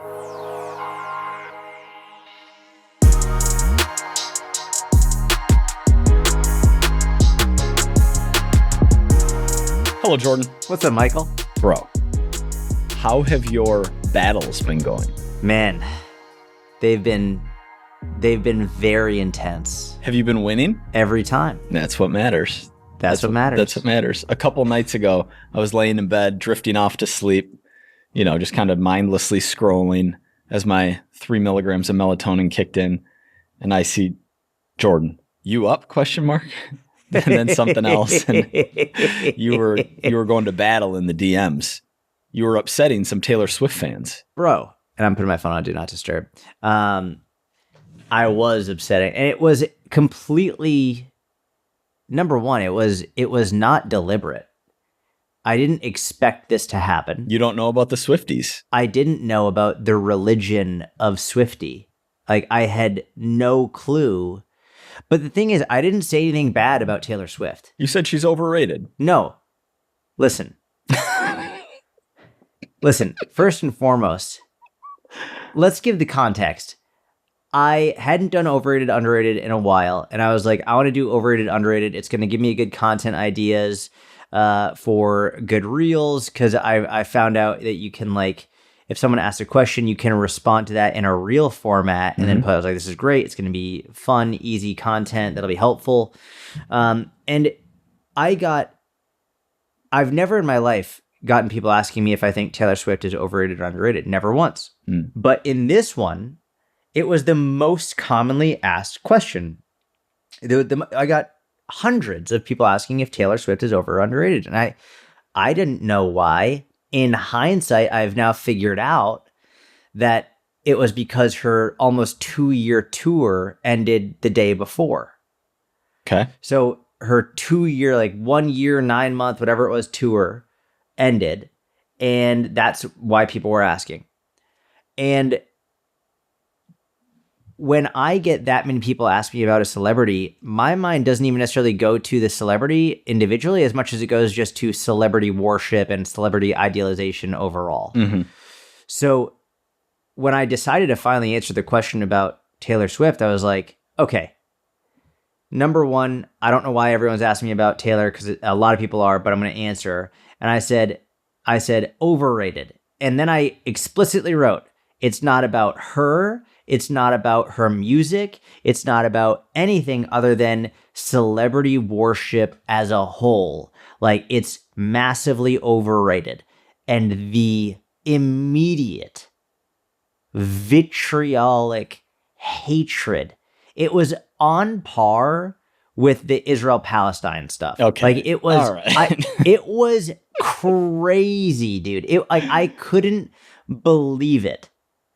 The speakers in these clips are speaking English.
Hello, Jordan. What's up, Michael? Bro, how have your battles been going? Man, they've been very intense. Have you been winning? Every time. That's what matters. That's what matters. That's what matters. A couple nights ago, I was laying in bed, drifting off to sleep, just kind of mindlessly scrolling as my 3 milligrams of melatonin kicked in, and I see, Jordan, you up? Question mark. And then something else. And you were going to battle in the DMs. You were upsetting some Taylor Swift fans. Bro. And I'm putting my phone on Do Not Disturb. I was upsetting. And it was completely, number one, it was not deliberate. I didn't expect this to happen. You don't know about the Swifties. I didn't know about the religion of Swiftie. Like, I had no clue. But the thing is, I didn't say anything bad about Taylor Swift. You said she's overrated. No. Listen. Listen, first and foremost, let's give the context. I hadn't done Overrated, Underrated in a while, and I was like, I want to do Overrated, Underrated. It's going to give me good content ideas for good reels, because I found out that you can, like, if someone asks a question, you can respond to that in a reel format. And then I was like, this is great. It's going to be fun, easy content that'll be helpful. And I've never in my life gotten people asking me if I think Taylor Swift is overrated or underrated. Never once. But in this one, it was the most commonly asked question. I got hundreds of people asking if Taylor Swift is over or underrated. And I didn't know why. In hindsight, I've now figured out that it was because her almost 2-year tour ended the day before. Okay. So her 2-year, like 1 year, 9 month, whatever it was, tour ended. And that's why people were asking. And when I get that many people ask me about a celebrity, my mind doesn't even necessarily go to the celebrity individually as much as it goes just to celebrity worship and celebrity idealization overall. So when I decided to finally answer the question about Taylor Swift, I was like, okay, number one, I don't know why everyone's asking me about Taylor, because a lot of people are, but I'm going to answer. And I said overrated. And then I explicitly wrote, it's not about her. It's not about her music. It's not about anything other than celebrity worship as a whole. Like, it's massively overrated. And the immediate vitriolic hatred, it was on par with the Israel-Palestine stuff. Okay. Like, it was, all right. it was crazy, dude. I couldn't believe it.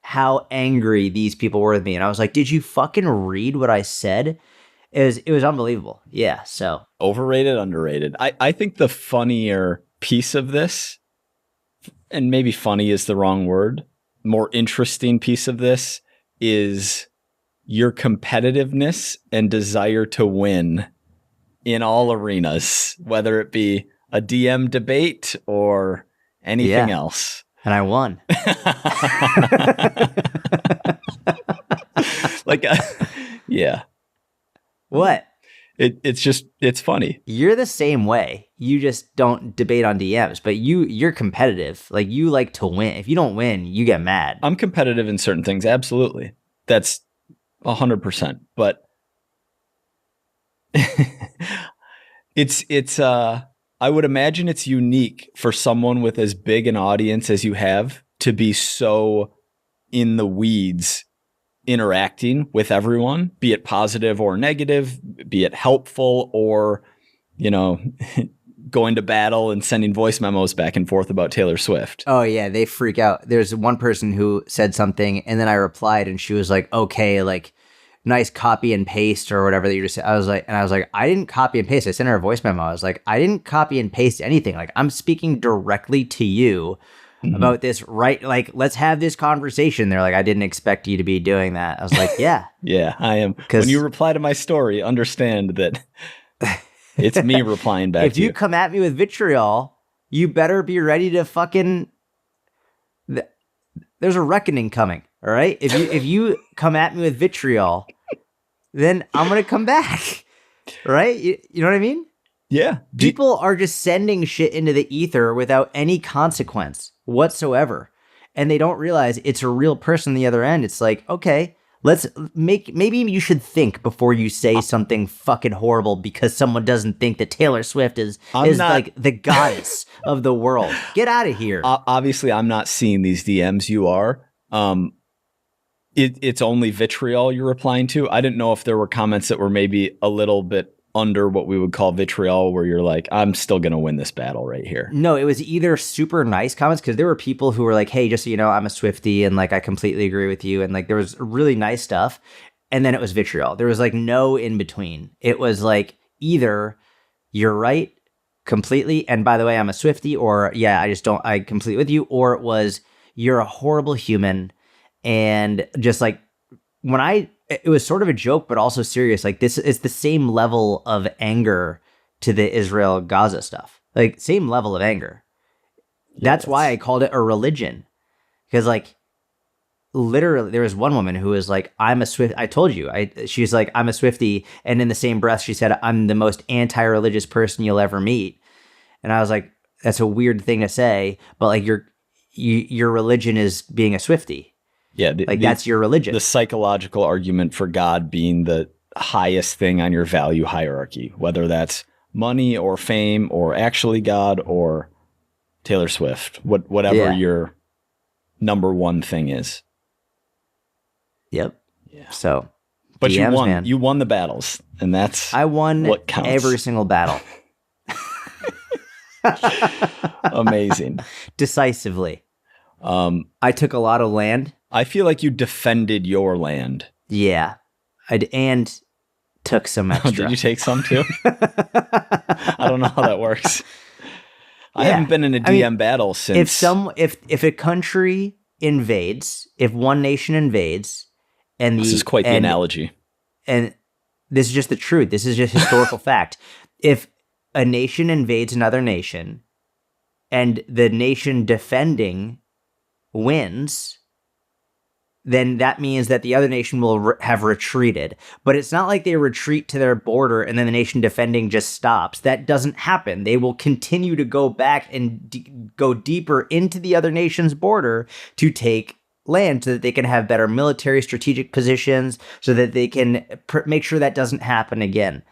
How angry these people were with me. And I was like, did you fucking read what I said? It was unbelievable. Yeah, so. Overrated, underrated. I think the funnier piece of this, and maybe funny is the wrong word, more interesting piece of this is your competitiveness and desire to win in all arenas, whether it be a DM debate or anything else. And I won. Yeah. What? It's funny. You're the same way. You just don't debate on DMs, but you're competitive. Like, you like to win. If you don't win, you get mad. I'm competitive in certain things. Absolutely. That's 100%. But it's I would imagine it's unique for someone with as big an audience as you have to be so in the weeds interacting with everyone, be it positive or negative, be it helpful or, going to battle and sending voice memos back and forth about Taylor Swift. Oh, yeah. They freak out. There's one person who said something and then I replied and she was like, okay, like, nice copy and paste or whatever that you just said. I was like, I didn't copy and paste. I sent her a voice memo. I was like, I didn't copy and paste anything. Like, I'm speaking directly to you about this, right? Like, let's have this conversation. They're like, I didn't expect you to be doing that. I was like, yeah. Yeah, I am. When you reply to my story, understand that it's me replying back to you. If you come at me with vitriol, you better be ready to fucking... there's a reckoning coming. All right. If you come at me with vitriol, then I'm going to come back. Right. You know what I mean? Yeah. People are just sending shit into the ether without any consequence whatsoever. And they don't realize it's a real person on the other end. It's like, okay, maybe you should think before you say something fucking horrible because someone doesn't think that Taylor Swift is like the goddess of the world. Get out of here. Obviously, I'm not seeing these DMs. You are. It's only vitriol you're replying to. I didn't know if there were comments that were maybe a little bit under what we would call vitriol, where you're like, I'm still going to win this battle right here. No, it was either super nice comments, because there were people who were like, hey, just so you know, I'm a Swiftie, and like, I completely agree with you. And like, there was really nice stuff. And then it was vitriol. There was like no in between. It was like, either you're right completely, and by the way, I'm a Swiftie, or yeah, I completely with you, or it was, you're a horrible human. And just like, it was sort of a joke, but also serious. Like, this is the same level of anger to the Israel-Gaza stuff. Like, same level of anger. That's why I called it a religion. Because, like, literally, there was one woman who was like, I'm a Swift. I told you. She's like, I'm a Swiftie. And in the same breath, she said, I'm the most anti-religious person you'll ever meet. And I was like, that's a weird thing to say. But, like, your religion is being a Swiftie. Yeah, that's your religion. The psychological argument for God being the highest thing on your value hierarchy, whether that's money or fame or actually God or Taylor Swift, whatever your number one thing is. Yep. Yeah. So, but DMs, you won. Man. You won the battles, and that's I won what counts. Every single battle. Amazing. Decisively. I took a lot of land. I feel like you defended your land. Yeah. And took some extra. Did you take some too? I don't know how that works. Yeah. I haven't been in a DM battle since. If a country invades, if one nation invades, and this is quite the analogy. And this is just the truth. This is just historical fact. If a nation invades another nation, and the nation defending wins, then that means that the other nation will have retreated. But it's not like they retreat to their border and then the nation defending just stops. That doesn't happen. They will continue to go back and go deeper into the other nation's border to take land so that they can have better military strategic positions, so that they can make sure that doesn't happen again.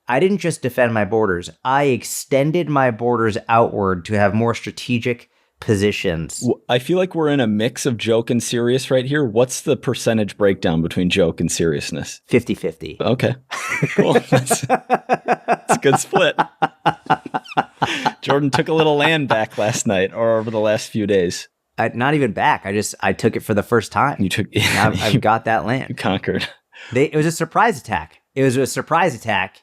I didn't just defend my borders. I extended my borders outward to have more strategic positions. I feel like we're in a mix of joke and serious right here. What's the percentage breakdown between joke and seriousness? 50-50. Okay. Cool. That's a good split. Jordan took a little land back last night, or over the last few days. Not even back. I took it for the first time. You took. I've got that land. You conquered. It was a surprise attack. It was a surprise attack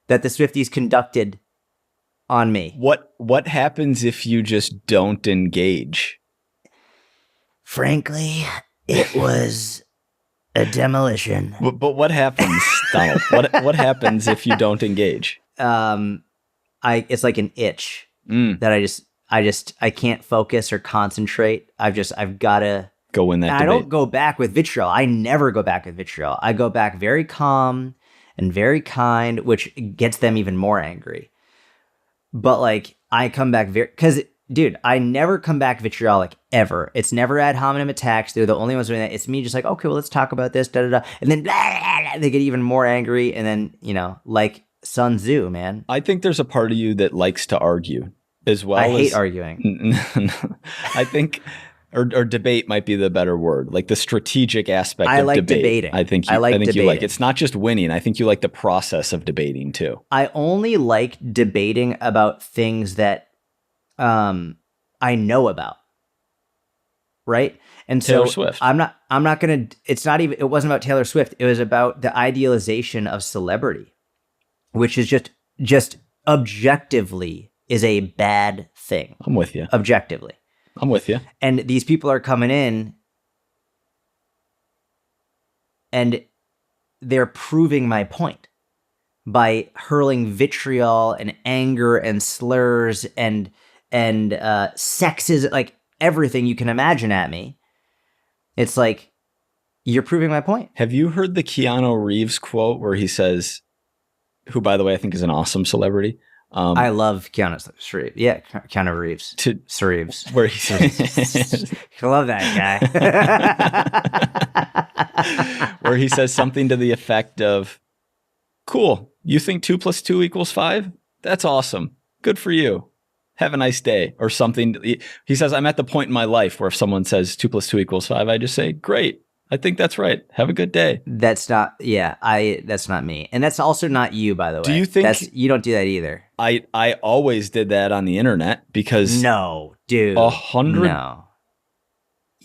that the Swifties conducted on me. What happens if you just don't engage? Frankly, it was a demolition. But what happens, Donald? What happens if you don't engage? It's like an itch that I can't focus or concentrate. I've got to go win that debate. I don't go back with vitriol. I never go back with vitriol. I go back very calm and very kind, which gets them even more angry. But like, I come back because, dude, I never come back vitriolic ever. It's never ad hominem attacks. They're the only ones doing that. It's me just like, okay, well, let's talk about this, da da da. And then blah, blah, blah, they get even more angry. And then, like Sun Tzu, man. I think there's a part of you that likes to argue as well. I hate arguing. I think, or debate might be the better word. Like the strategic aspect of like debate. Debating. I think you like. It's not just winning. I think you like the process of debating too. I only like debating about things that I know about. Right? And so Taylor Swift. I'm not going to, it wasn't about Taylor Swift. It was about the idealization of celebrity, which is just objectively is a bad thing. I'm with you. Objectively. I'm with you. And these people are coming in and they're proving my point by hurling vitriol and anger and slurs and sexism, like everything you can imagine at me. It's like, you're proving my point. Have you heard the Keanu Reeves quote where he says, who, by the way, I think is an awesome celebrity. I love Keanu Reeves. Yeah, Keanu Reeves. Reeves. Where he says, I love that guy. Where he says something to the effect of, cool, you think 2 + 2 = 5? That's awesome. Good for you. Have a nice day. Or something. He says, I'm at the point in my life where if someone says 2 + 2 = 5, I just say, great. I think that's right. Have a good day. That's not me. And that's also not you, by the way. Do you think you don't do that either? I always did that on the internet because no, dude. 100. No.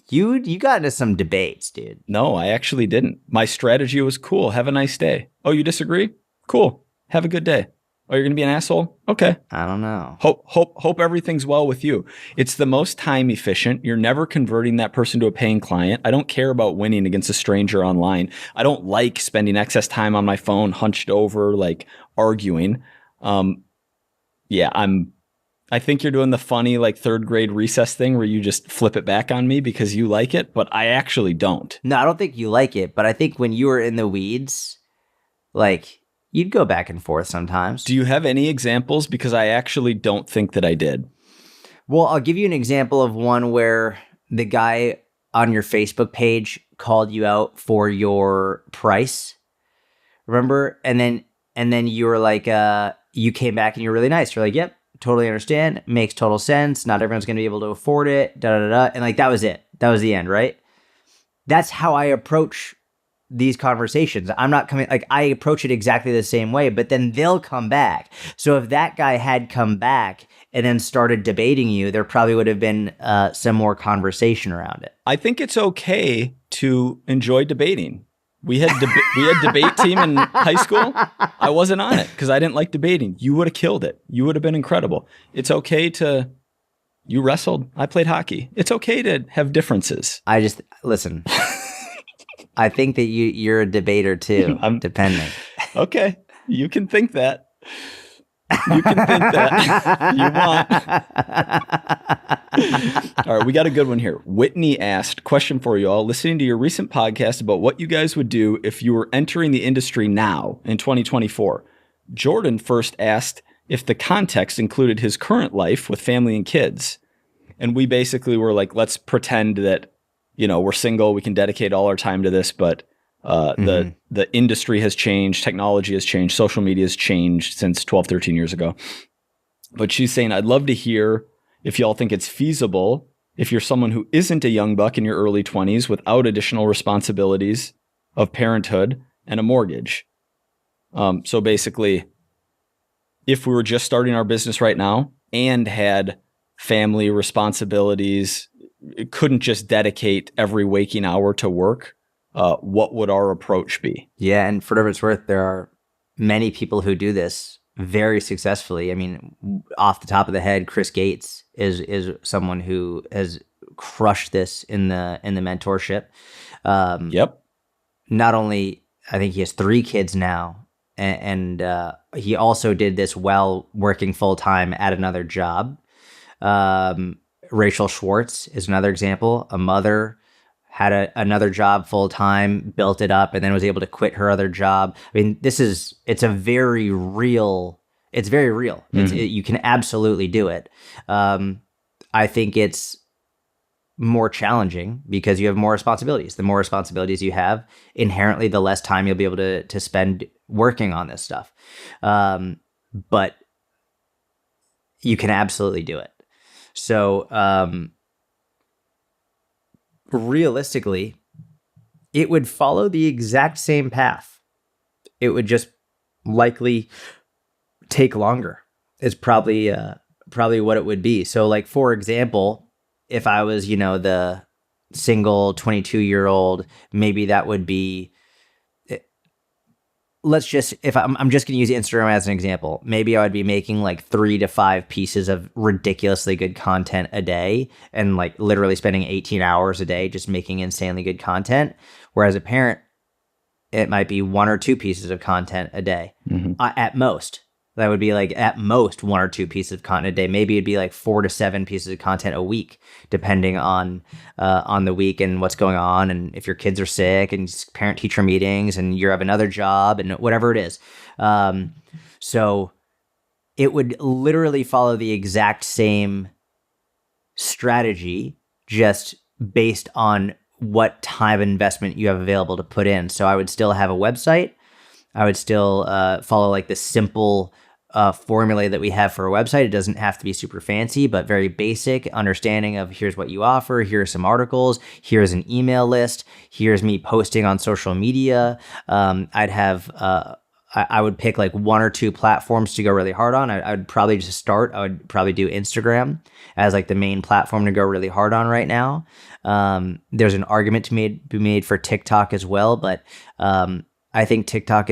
You got into some debates, dude. No, I actually didn't. My strategy was cool. Have a nice day. Oh, you disagree? Cool. Have a good day. Oh, you're going to be an asshole? Okay. I don't know. Hope everything's well with you. It's the most time efficient. You're never converting that person to a paying client. I don't care about winning against a stranger online. I don't like spending excess time on my phone hunched over, like arguing. I think you're doing the funny like third grade recess thing where you just flip it back on me because you like it, but I actually don't. No, I don't think you like it, but I think when you were in the weeds, like, you'd go back and forth sometimes. Do you have any examples? Because I actually don't think that I did. Well, I'll give you an example of one where the guy on your Facebook page called you out for your price. Remember? And then you were like, you came back and you were really nice. You're like, yep, totally understand. Makes total sense. Not everyone's going to be able to afford it. And like, that was it. That was the end, right? That's how I approach these conversations. I'm not coming, like, I approach it exactly the same way, but then they'll come back. So if that guy had come back and then started debating you, there probably would have been some more conversation around it. I think it's okay to enjoy debating. We had debate team in high school. I wasn't on it because I didn't like debating. You would have killed it. You would have been incredible. It's okay to, you wrestled. I played hockey. It's okay to have differences. Listen. I think that you're a debater too, depending. Okay. You can think that. You can think that. You want. All right. We got a good one here. Whitney asked, question for you all. Listening to your recent podcast about what you guys would do if you were entering the industry now in 2024. Jordan first asked if the context included his current life with family and kids. And we basically were like, let's pretend that, you know, we're single, we can dedicate all our time to this, but the industry has changed, technology has changed, social media has changed since 12, 13 years ago. But she's saying, I'd love to hear if y'all think it's feasible if you're someone who isn't a young buck in your early 20s without additional responsibilities of parenthood and a mortgage. So basically, if we were just starting our business right now and had family responsibilities, couldn't just dedicate every waking hour to work, what would our approach be? Yeah, and for whatever it's worth, there are many people who do this very successfully. I mean, off the top of the head, Chris Gates is someone who has crushed this in the mentorship. Yep. Not only, I think he has 3 kids now, and he also did this while working full time at another job. Rachel Schwartz is another example. A mother had another job full time, built it up, and then was able to quit her other job. I mean, it's very real. Mm-hmm. You can absolutely do it. I think it's more challenging because you have more responsibilities. The more responsibilities you have, inherently, the less time you'll be able to spend working on this stuff. But you can absolutely do it. So, realistically, it would follow the exact same path. It would just likely take longer. It's probably what it would be. So, like, for example, if I was, the single 22-year-old, maybe that would be, if I'm just going to use Instagram as an example, maybe I would be making like 3 to 5 pieces of ridiculously good content a day and like literally spending 18 hours a day just making insanely good content. Whereas a parent, it might be 1 or 2 pieces of content a day at most. That would be like at most 1 or 2 pieces of content a day. Maybe it'd be like 4 to 7 pieces of content a week, depending on the week and what's going on, and if your kids are sick, and parent teacher meetings, and you have another job, and whatever it is. So it would literally follow the exact same strategy, just based on what time investment you have available to put in. So I would still have a website. I would still follow like the simple formula that we have for a website. It doesn't have to be super fancy, but very basic understanding of here's what you offer, here's some articles, here's an email list, here's me posting on social media. I'd have I would pick like 1 or 2 platforms to go really hard on. I would probably just start. I would probably do Instagram as like the main platform to go really hard on right now. There's an argument to be made for TikTok as well, but I think TikTok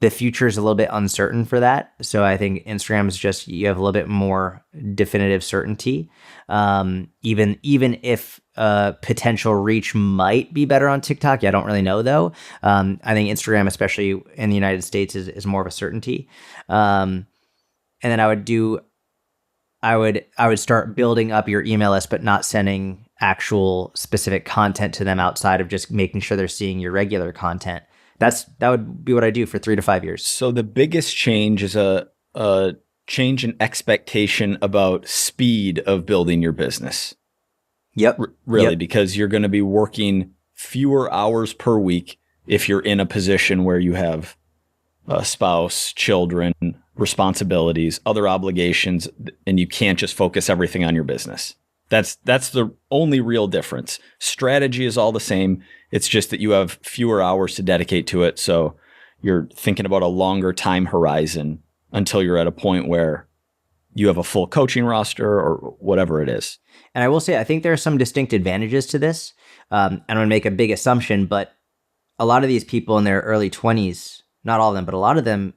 the future is a little bit uncertain for that. So I think Instagram is just, you have a little bit more definitive certainty. Even if potential reach might be better on TikTok, I don't really know though. I think Instagram, especially in the United States, is more of a certainty. And then I would start building up your email list, but not sending actual specific content to them outside of just making sure they're seeing your regular content. That would be what I do for 3 to 5 years. So the biggest change is a change in expectation about speed of building your business. Yep. Really, yep. Because you're going to be working fewer hours per week if you're in a position where you have a spouse, children, responsibilities, other obligations, and you can't just focus everything on your business. That's the only real difference. Strategy is all the same. It's just that you have fewer hours to dedicate to it. So you're thinking about a longer time horizon until you're at a point where you have a full coaching roster or whatever it is. And I will say, I think there are some distinct advantages to this. I'm going to make a big assumption, but a lot of these people in their early 20s, not all of them, but a lot of them,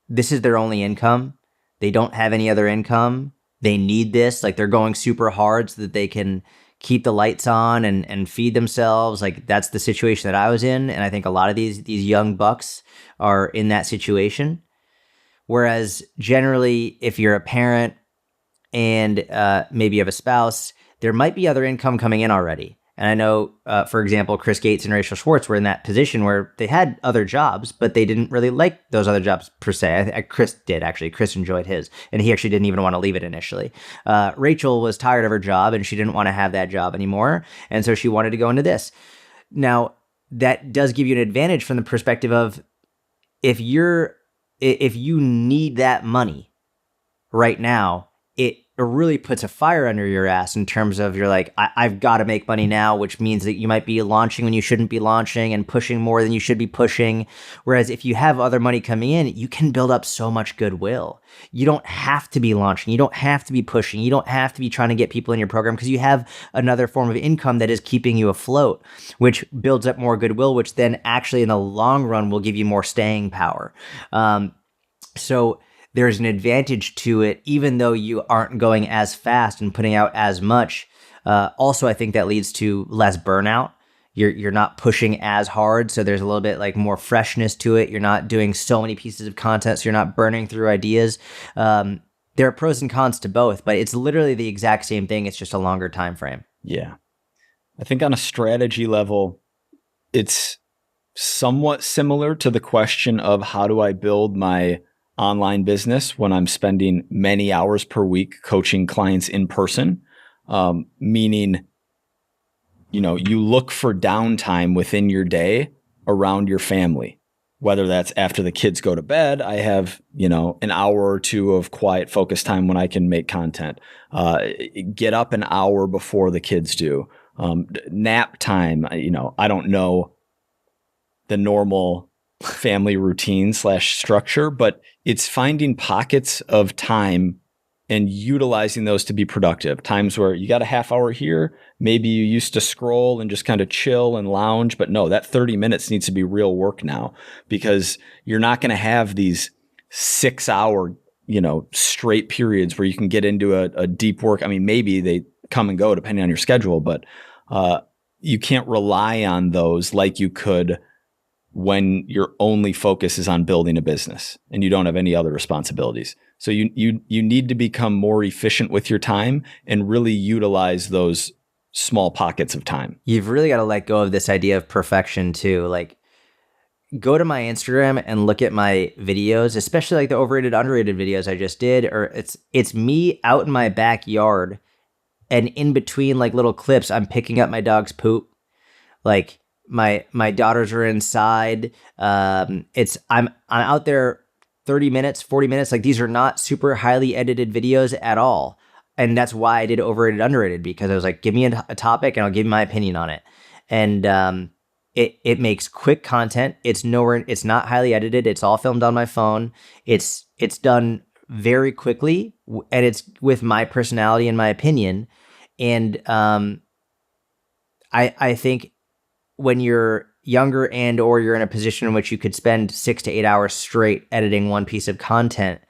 this is their only income. They don't have any other income. They need this. Like, they're going super hard so that they can keep the lights on and feed themselves. Like, that's the situation that I was in. And I think a lot of these young bucks are in that situation. Whereas generally, if you're a parent and maybe you have a spouse, there might be other income coming in already. And I know, for example, Chris Gates and Rachel Schwartz were in that position where they had other jobs, but they didn't really like those other jobs per se. Chris did, actually. Chris enjoyed his, and he actually didn't even want to leave it initially. Rachel was tired of her job, and she didn't want to have that job anymore, and so she wanted to go into this. Now, that does give you an advantage from the perspective of if you need that money right now, it really puts a fire under your ass in terms of you're like, I've got to make money now, which means that you might be launching when you shouldn't be launching and pushing more than you should be pushing. Whereas if you have other money coming in, you can build up so much goodwill. You don't have to be launching. You don't have to be pushing. You don't have to be trying to get people in your program because you have another form of income that is keeping you afloat, which builds up more goodwill, which then actually in the long run will give you more staying power. So there's an advantage to it, even though you aren't going as fast and putting out as much. Also, I think that leads to less burnout. You're not pushing as hard, so there's a little bit like more freshness to it. You're not doing so many pieces of content, so you're not burning through ideas. There are pros and cons to both, but it's literally the exact same thing. It's just a longer time frame. Yeah. I think on a strategy level, it's somewhat similar to the question of how do I build my online business when I'm spending many hours per week coaching clients in person, meaning, you look for downtime within your day around your family, whether that's after the kids go to bed. I have, an hour or two of quiet focus time when I can make content, get up an hour before the kids do, nap time. I don't know the normal family routine / structure, but it's finding pockets of time and utilizing those to be productive. Times where you got a half hour here, maybe you used to scroll and just kind of chill and lounge, but no, that 30 minutes needs to be real work now, because you're not going to have these 6-hour, straight periods where you can get into a deep work. I mean, maybe they come and go depending on your schedule, but you can't rely on those like you could when your only focus is on building a business and you don't have any other responsibilities. So you need to become more efficient with your time and really utilize those small pockets of time. You've really got to let go of this idea of perfection too. Like, go to my Instagram and look at my videos, especially like the overrated, underrated videos I just did, or it's me out in my backyard, and in between like little clips, I'm picking up my dog's poop. Like, my daughters are inside. I'm out there 30 minutes, 40 minutes. Like, these are not super highly edited videos at all. And that's why I did overrated, underrated, because I was like, give me a topic and I'll give you my opinion on it. And it makes quick content. It's not highly edited. It's all filmed on my phone. It's done very quickly, and it's with my personality and my opinion. And I think when you're younger and or you're in a position in which you could spend 6 to 8 hours straight editing one piece of content,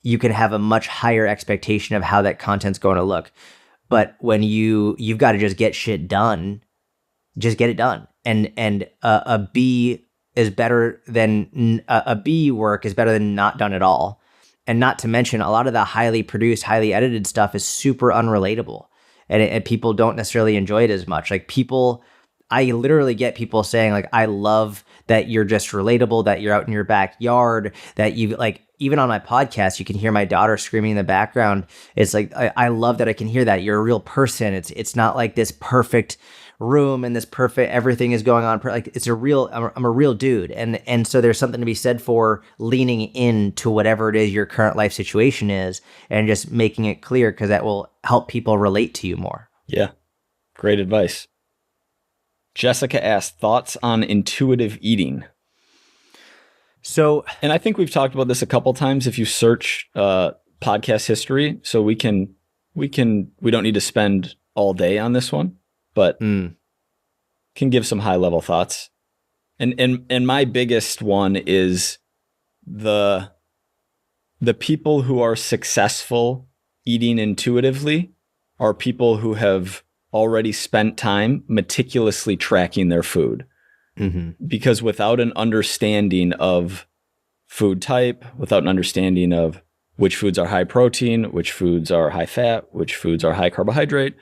you can have a much higher expectation of how that content's going to look. But when you've got to just get shit done, just get it done. And a B is better than a B work is better than not done at all. And not to mention, a lot of the highly produced, highly edited stuff is super unrelatable, and people don't necessarily enjoy it as much. Like, I literally get people saying, like, I love that you're just relatable, that you're out in your backyard, that you like, even on my podcast, you can hear my daughter screaming in the background. It's like, I love that I can hear that you're a real person. It's not like this perfect room and this perfect, everything is going on. Like, it's I'm a real dude. And so there's something to be said for leaning into whatever it is your current life situation is and just making it clear, because that will help people relate to you more. Yeah. Great advice. Jessica asked, thoughts on intuitive eating? So, and I think we've talked about this a couple times. If you search podcast history, so we don't need to spend all day on this one, but can give some high level thoughts. And my biggest one is the people who are successful eating intuitively are people who have already spent time meticulously tracking their food. Mm-hmm. Because without an understanding of food type, without an understanding of which foods are high protein, which foods are high fat, which foods are high carbohydrate,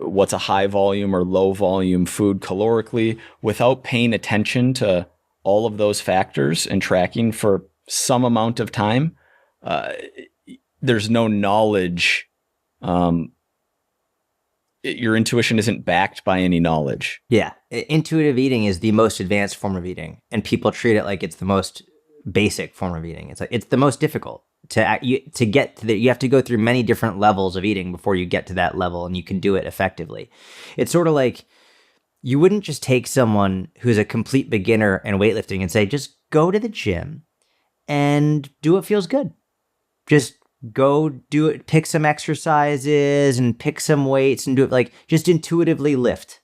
what's a high volume or low volume food calorically, without paying attention to all of those factors and tracking for some amount of time, there's no knowledge. Your intuition isn't backed by any knowledge. Yeah. Intuitive eating is the most advanced form of eating, and people treat it like it's the most basic form of eating. It's like, it's the most difficult to get to you have to go through many different levels of eating before you get to that level, and you can do it effectively. It's sort of like, you wouldn't just take someone who's a complete beginner in weightlifting and say, just go to the gym and do what feels good. Just go do it, pick some exercises and pick some weights and do it, like, just intuitively lift.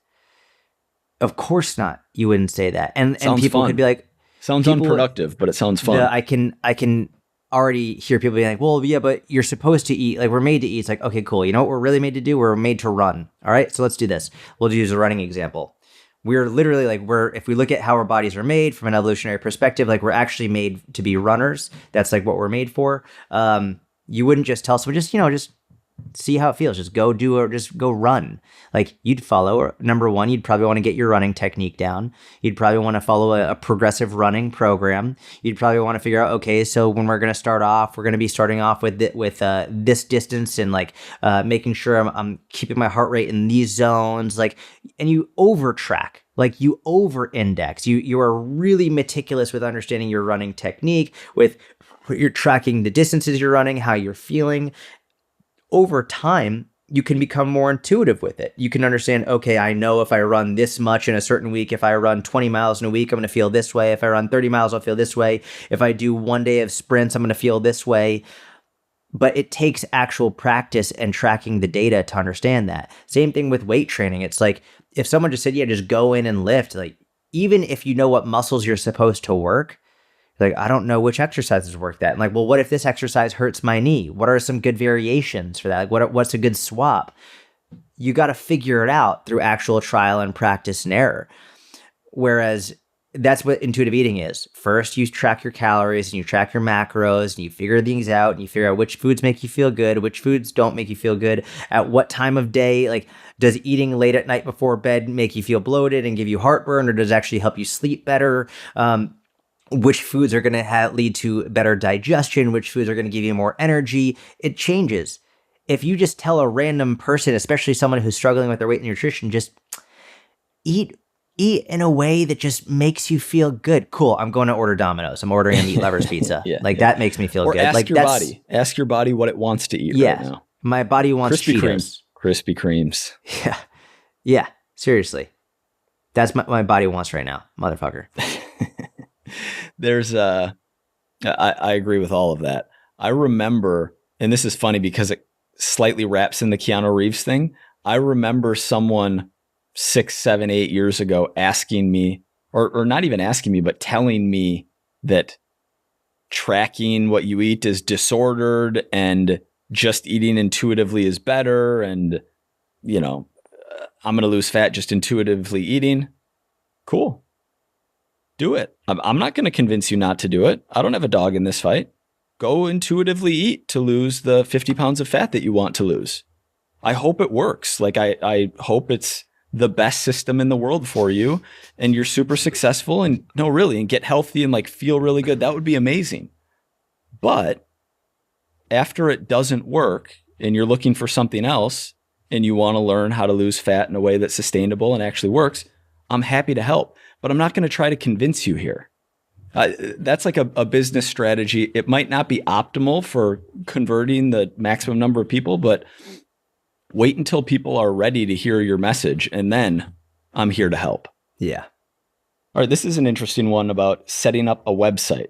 Of course not. You wouldn't say that. And people fun. Could be like, sounds unproductive, but it sounds fun. I can already hear people being like, well, yeah, but you're supposed to eat, like, we're made to eat. It's like, okay, cool. You know what we're really made to do? We're made to run. All right, so let's do this. We'll use a running example. We're literally like, if we look at how our bodies are made from an evolutionary perspective, like, we're actually made to be runners. That's like what we're made for. You wouldn't just tell someone, just see how it feels. Just go do or just go run. Like, you'd follow, number one, you'd probably want to get your running technique down. You'd probably want to follow a progressive running program. You'd probably want to figure out, okay, so when we're going to start off, we're going to be starting off with this distance, and like making sure I'm keeping my heart rate in these zones. Like, and you over track. Like, you over index. You are really meticulous with understanding your running technique, with you're tracking the distances you're running, how you're feeling. Over time, you can become more intuitive with it. You can understand, okay, I know if I run this much in a certain week, if I run 20 miles in a week, I'm going to feel this way. If I run 30 miles, I'll feel this way. If I do one day of sprints, I'm going to feel this way. But it takes actual practice and tracking the data to understand that. Same thing with weight training. It's like, if someone just said, yeah, just go in and lift, like, even if you know what muscles you're supposed to work, like, I don't know which exercises work that. And like, well, what if this exercise hurts my knee? What are some good variations for that? Like, what's a good swap? You got to figure it out through actual trial and practice and error. Whereas that's what intuitive eating is. First, you track your calories and you track your macros and you figure things out and you figure out which foods make you feel good, which foods don't make you feel good, at what time of day. Like, does eating late at night before bed make you feel bloated and give you heartburn, or does it actually help you sleep better? Which foods are going to lead to better digestion? Which foods are going to give you more energy? It changes. If you just tell a random person, especially someone who's struggling with their weight and nutrition, just eat in a way that just makes you feel good. Cool. I'm going to order Domino's. I'm ordering a meat lovers pizza. That makes me feel or good. Ask your body. Ask your body what it wants to eat right now. My body wants Krispy Cheetos. Krispy Kremes. Yeah. Yeah. Seriously. That's my body wants right now, motherfucker. There's I agree with all of that. I remember, and this is funny because it slightly wraps in the Keanu Reeves thing. I remember someone 6, 7, 8 years ago asking me, or not even asking me, but telling me that tracking what you eat is disordered and just eating intuitively is better. And, I'm going to lose fat just intuitively eating. Cool. Do it. I'm not going to convince you not to do it. I don't have a dog in this fight. Go intuitively eat to lose the 50 pounds of fat that you want to lose. I hope it works. Like, I hope it's the best system in the world for you and you're super successful and get healthy and like feel really good. That would be amazing. But after it doesn't work and you're looking for something else and you want to learn how to lose fat in a way that's sustainable and actually works, I'm happy to help, but I'm not going to try to convince you here. That's like a business strategy. It might not be optimal for converting the maximum number of people, but wait until people are ready to hear your message, and then I'm here to help. Yeah. All right, this is an interesting one about setting up a website.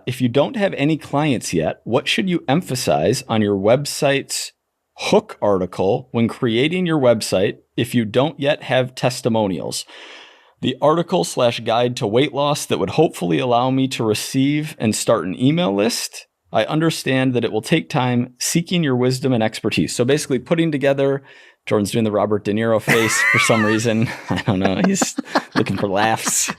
If you don't have any clients yet, what should you emphasize on your website's hook article when creating your website if you don't yet have testimonials? The article/guide to weight loss that would hopefully allow me to receive and start an email list. I understand that it will take time, seeking your wisdom and expertise. So basically putting together, Jordan's doing the Robert De Niro face for some reason. I don't know. He's looking for laughs.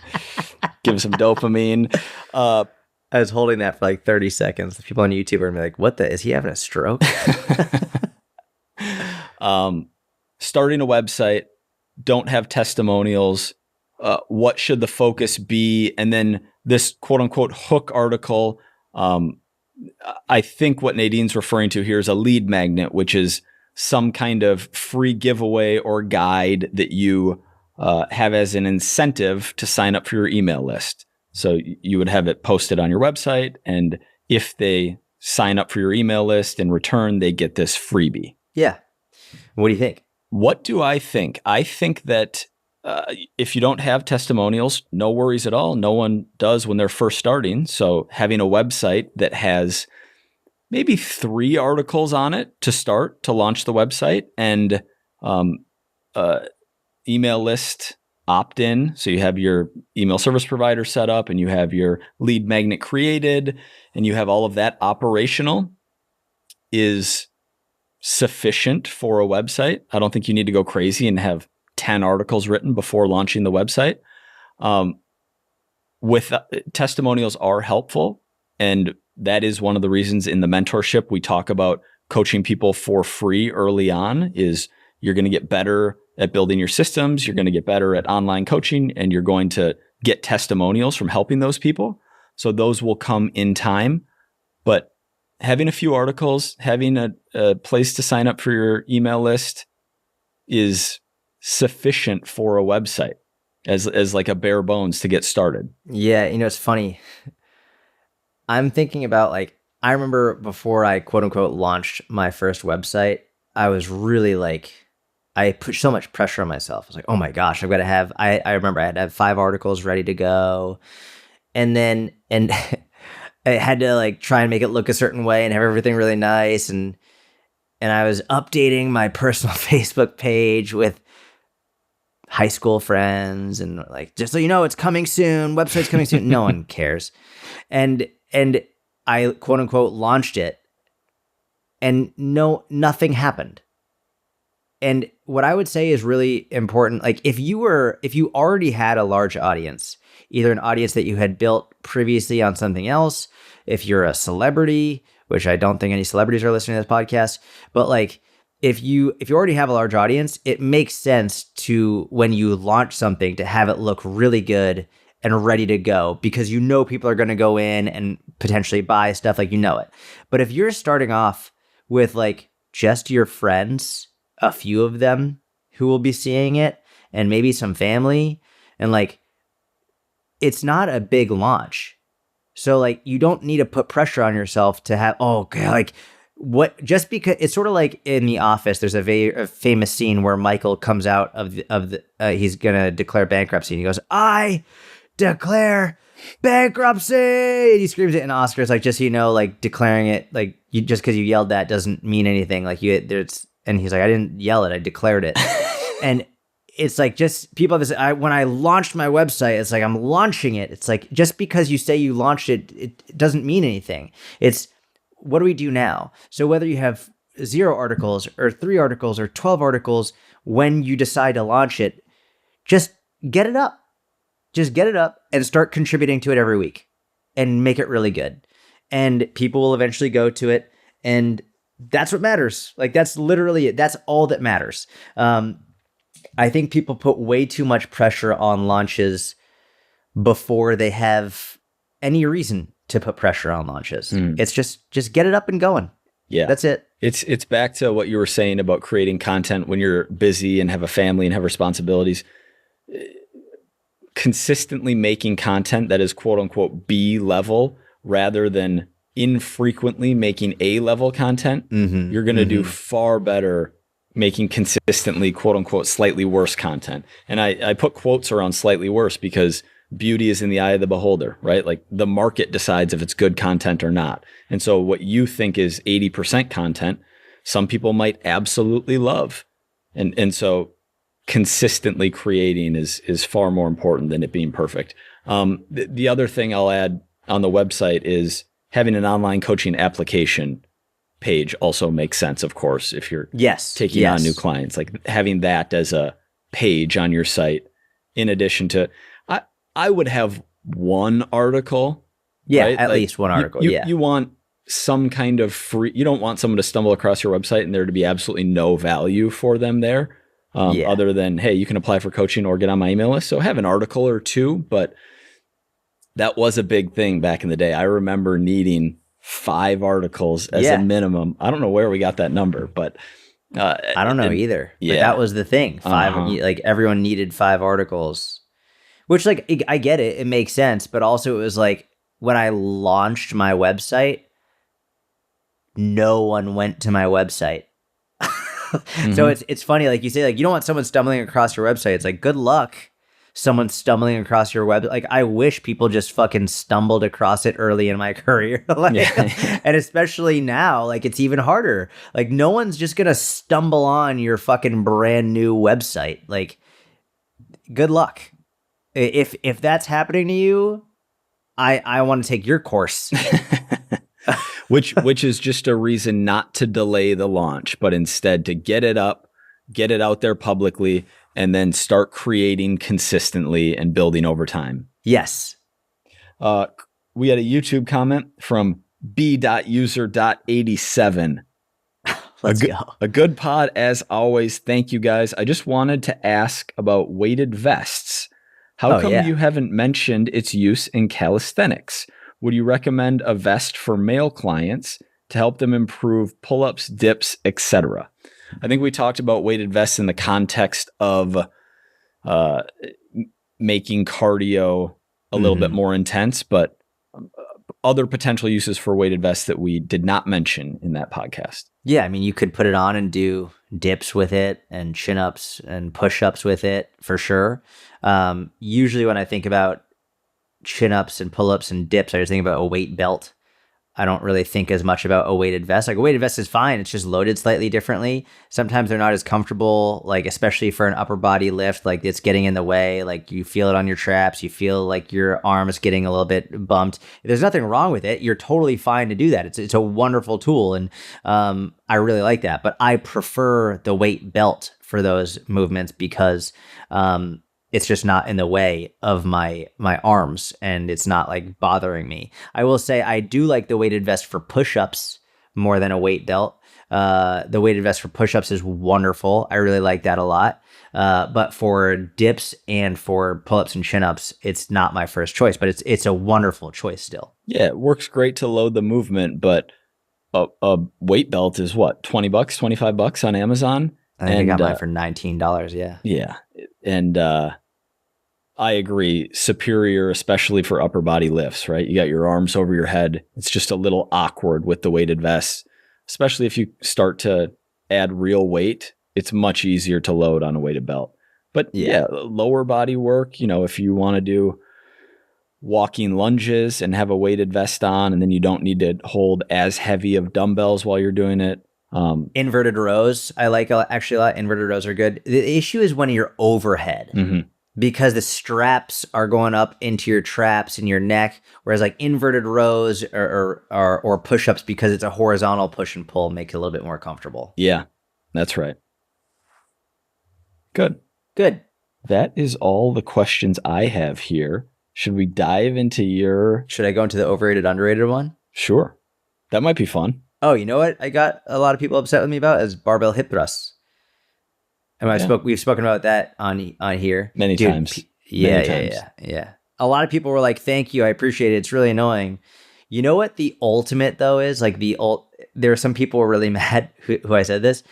Give some dopamine. I was holding that for like 30 seconds. The people on YouTube are like, is he having a stroke? Starting a website, don't have testimonials. What should the focus be? And then this quote unquote hook article, I think what Nadine's referring to here is a lead magnet, which is some kind of free giveaway or guide that you have as an incentive to sign up for your email list. So you would have it posted on your website, and if they sign up for your email list in return, they get this freebie. Yeah. What do you think? What do I think? I think that if you don't have testimonials, no worries at all. No one does when they're first starting. So having a website that has maybe 3 articles on it to start, to launch the website, and email list opt-in. So you have your email service provider set up and you have your lead magnet created and you have all of that operational is sufficient for a website. I don't think you need to go crazy and have 10 articles written before launching the website. Testimonials are helpful. And that is one of the reasons in the mentorship we talk about coaching people for free early on. Is you're going to get better at building your systems. You're going to get better at online coaching, and you're going to get testimonials from helping those people. So those will come in time. But having a few articles, having a place to sign up for your email list is sufficient for a website as like a bare bones to get started. Yeah. It's funny. I'm thinking about I remember before I quote unquote launched my first website, I was really I put so much pressure on myself. I was like, oh my gosh, I've got to have, I remember I had to have 5 articles ready to go. And I had to try and make it look a certain way and have everything really nice. And I was updating my personal Facebook page with high school friends and just so you know, it's coming soon. Website's coming soon. No one cares. And I quote unquote launched it and nothing happened. And what I would say is really important, like if you already had a large audience, either an audience that you had built previously on something else, if you're a celebrity, which I don't think any celebrities are listening to this podcast, but like if you already have a large audience, it makes sense to, when you launch something, to have it look really good and ready to go, because you know people are going to go in and potentially buy stuff, like it. But if you're starting off with like just your friends, a few of them who will be seeing it, and maybe some family, and like it's not a big launch. So like you don't need to put pressure on yourself to have, oh God, like what, just because it's sort of like in The Office, there's a famous scene where Michael comes out of the he's going to declare bankruptcy, and he goes, "I declare bankruptcy," and he screams it. And Oscar's like, just so you know, like declaring it, like just because you yelled that doesn't mean anything. Like and he's like, "I didn't yell it, I declared it." And it's like, just people have this, when I launched my website, it's like I'm launching it. It's like, just because you say you launched it, it doesn't mean anything. It's, what do we do now? So whether you have 0 articles or 3 articles or 12 articles, when you decide to launch it, just get it up. Just get it up and start contributing to it every week and make it really good. And people will eventually go to it. And that's what matters. Like, that's literally it. That's all that matters. I think people put way too much pressure on launches before they have any reason to put pressure on launches. It's just get it up and going. Yeah. That's it. It's back to what you were saying about creating content when you're busy and have a family and have responsibilities. Consistently making content that is quote unquote B level rather than infrequently making A level content, you're going to do far better making consistently quote unquote slightly worse content. And I put quotes around slightly worse because beauty is in the eye of the beholder, right? Like the market decides if it's good content or not. And so what you think is 80% content, some people might absolutely love. And so consistently creating is far more important than it being perfect. The other thing I'll add on the website is having an online coaching application page also makes sense, of course, if you're taking on new clients. Like having that as a page on your site, in addition to, I would have one article. Yeah, right? at least one article. You want some kind of free, you don't want someone to stumble across your website and there to be absolutely no value for them there. Other than, hey, you can apply for coaching or get on my email list. So have an article or two, but that was a big thing back in the day. I remember needing 5 articles as a minimum. I don't know where we got that number, but I don't know either. But that was the thing. 5, like everyone needed 5 articles, which like, I get it. It makes sense. But also it was like when I launched my website, no one went to my website. So it's funny, like you say, like you don't want someone stumbling across your website. It's like, good luck, someone stumbling across your web. Like I wish people just fucking stumbled across it early in my career. And especially now, like it's even harder. Like no one's just gonna stumble on your fucking brand new website. Like, good luck. If that's happening to you, I want to take your course. Which is just a reason not to delay the launch, but instead to get it up, get it out there publicly, and then start creating consistently and building over time. Yes. We had a YouTube comment from b.user.87. Let's go. A good pod as always. Thank you guys. I just wanted to ask about weighted vests. How come you haven't mentioned its use in calisthenics? Would you recommend a vest for male clients to help them improve pull-ups, dips, etc.? I think we talked about weighted vests in the context of making cardio a little bit more intense, but other potential uses for weighted vests that we did not mention in that podcast. Yeah, I mean, you could put it on and do dips with it and chin-ups and push-ups with it for sure. Usually when I think about chin-ups and pull-ups and dips, I just think about a weight belt I don't really think as much about a weighted vest. Like a weighted vest is fine. It's just loaded slightly differently. Sometimes they're not as comfortable, like especially for an upper body lift, like it's getting in the way. Like you feel it on your traps. You feel like your arm is getting a little bit bumped. There's nothing wrong with it. You're totally fine to do that. It's a wonderful tool. And I really like that. But I prefer the weight belt for those movements because it's just not in the way of my arms, and it's not like bothering me. I will say I do like the weighted vest for push-ups more than a weight belt. The weighted vest for push-ups is wonderful. I really like that a lot. But for dips and for pull-ups and chin-ups, it's not my first choice, but it's a wonderful choice still. Yeah, it works great to load the movement, but a weight belt is what, $20, $25 on Amazon? I think I got mine for $19. Yeah. Yeah. And I agree. Superior, especially for upper body lifts, right? You got your arms over your head. It's just a little awkward with the weighted vests, especially if you start to add real weight. It's much easier to load on a weighted belt. But yeah, lower body work, if you want to do walking lunges and have a weighted vest on, and then you don't need to hold as heavy of dumbbells while you're doing it. Inverted rows, I like actually a lot. Inverted rows are good. The issue is when you're overhead. Mm-hmm. Because the straps are going up into your traps and your neck, whereas like inverted rows or push-ups, because it's a horizontal push and pull, make it a little bit more comfortable. Yeah, that's right. Good. That is all the questions I have here. Should we dive into your... Should I go into the overrated, underrated one? Sure. That might be fun. Oh, you know what I got a lot of people upset with me about is barbell hip thrusts. And we've spoken about that on here many times. Yeah. A lot of people were like, "Thank you, I appreciate it. It's really annoying." You know what the ultimate though is? Like there are some people who were really mad who I said this.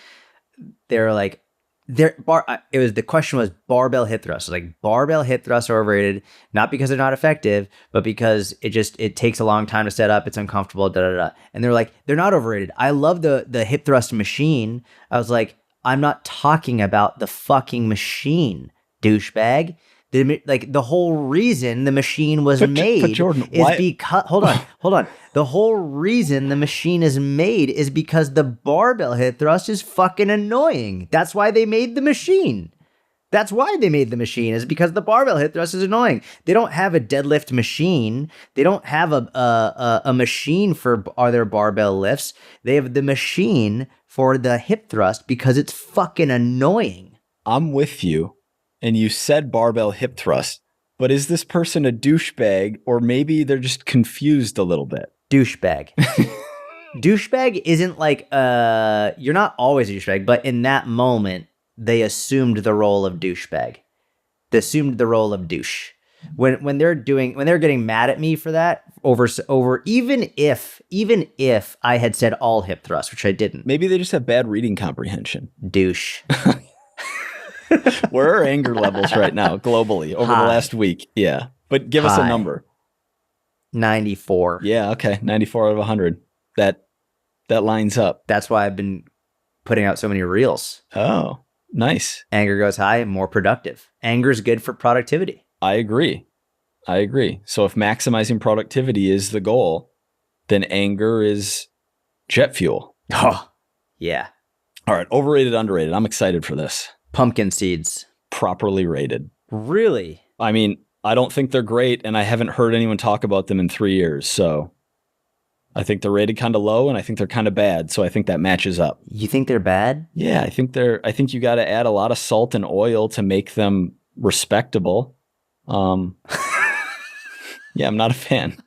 They were like, the question was barbell hip thrusts. Like barbell hip thrusts are overrated, not because they're not effective, but because it takes a long time to set up. It's uncomfortable. And they're like, they're not overrated. I love the hip thrust machine. I was like, I'm not talking about the fucking machine, douchebag. The whole reason the machine was made but Jordan, is because... Hold on. The whole reason the machine is made is because the barbell hip thrust is fucking annoying. That's why they made the machine. Is because the barbell hip thrust is annoying. They don't have a deadlift machine. They don't have a machine for their barbell lifts. They have the machine for the hip thrust because it's fucking annoying. I'm with you. And you said barbell hip thrust, but is this person a douchebag, or maybe they're just confused a little bit? Douchebag. Douchebag isn't like, you're not always a douchebag, but in that moment, they assumed the role of douchebag. They assumed the role of douche. When they're getting mad at me for that, over even if I had said all hip thrusts, which I didn't. Maybe they just have bad reading comprehension. Douche. Where are anger levels right now globally over the last week? Yeah. But give us a number. 94. Yeah, okay. 94 out of 100. That lines up. That's why I've been putting out so many reels. Oh, nice. Anger goes high, more productive. Anger is good for productivity. I agree. So if maximizing productivity is the goal, then anger is jet fuel. Oh, yeah. All right. Overrated, underrated. I'm excited for this. Pumpkin seeds. Properly rated. Really? I mean, I don't think they're great, and I haven't heard anyone talk about them in 3 years. So I think they're rated kind of low, and I think they're kind of bad. So I think that matches up. You think they're bad? Yeah, I think you got to add a lot of salt and oil to make them respectable. Yeah, I'm not a fan.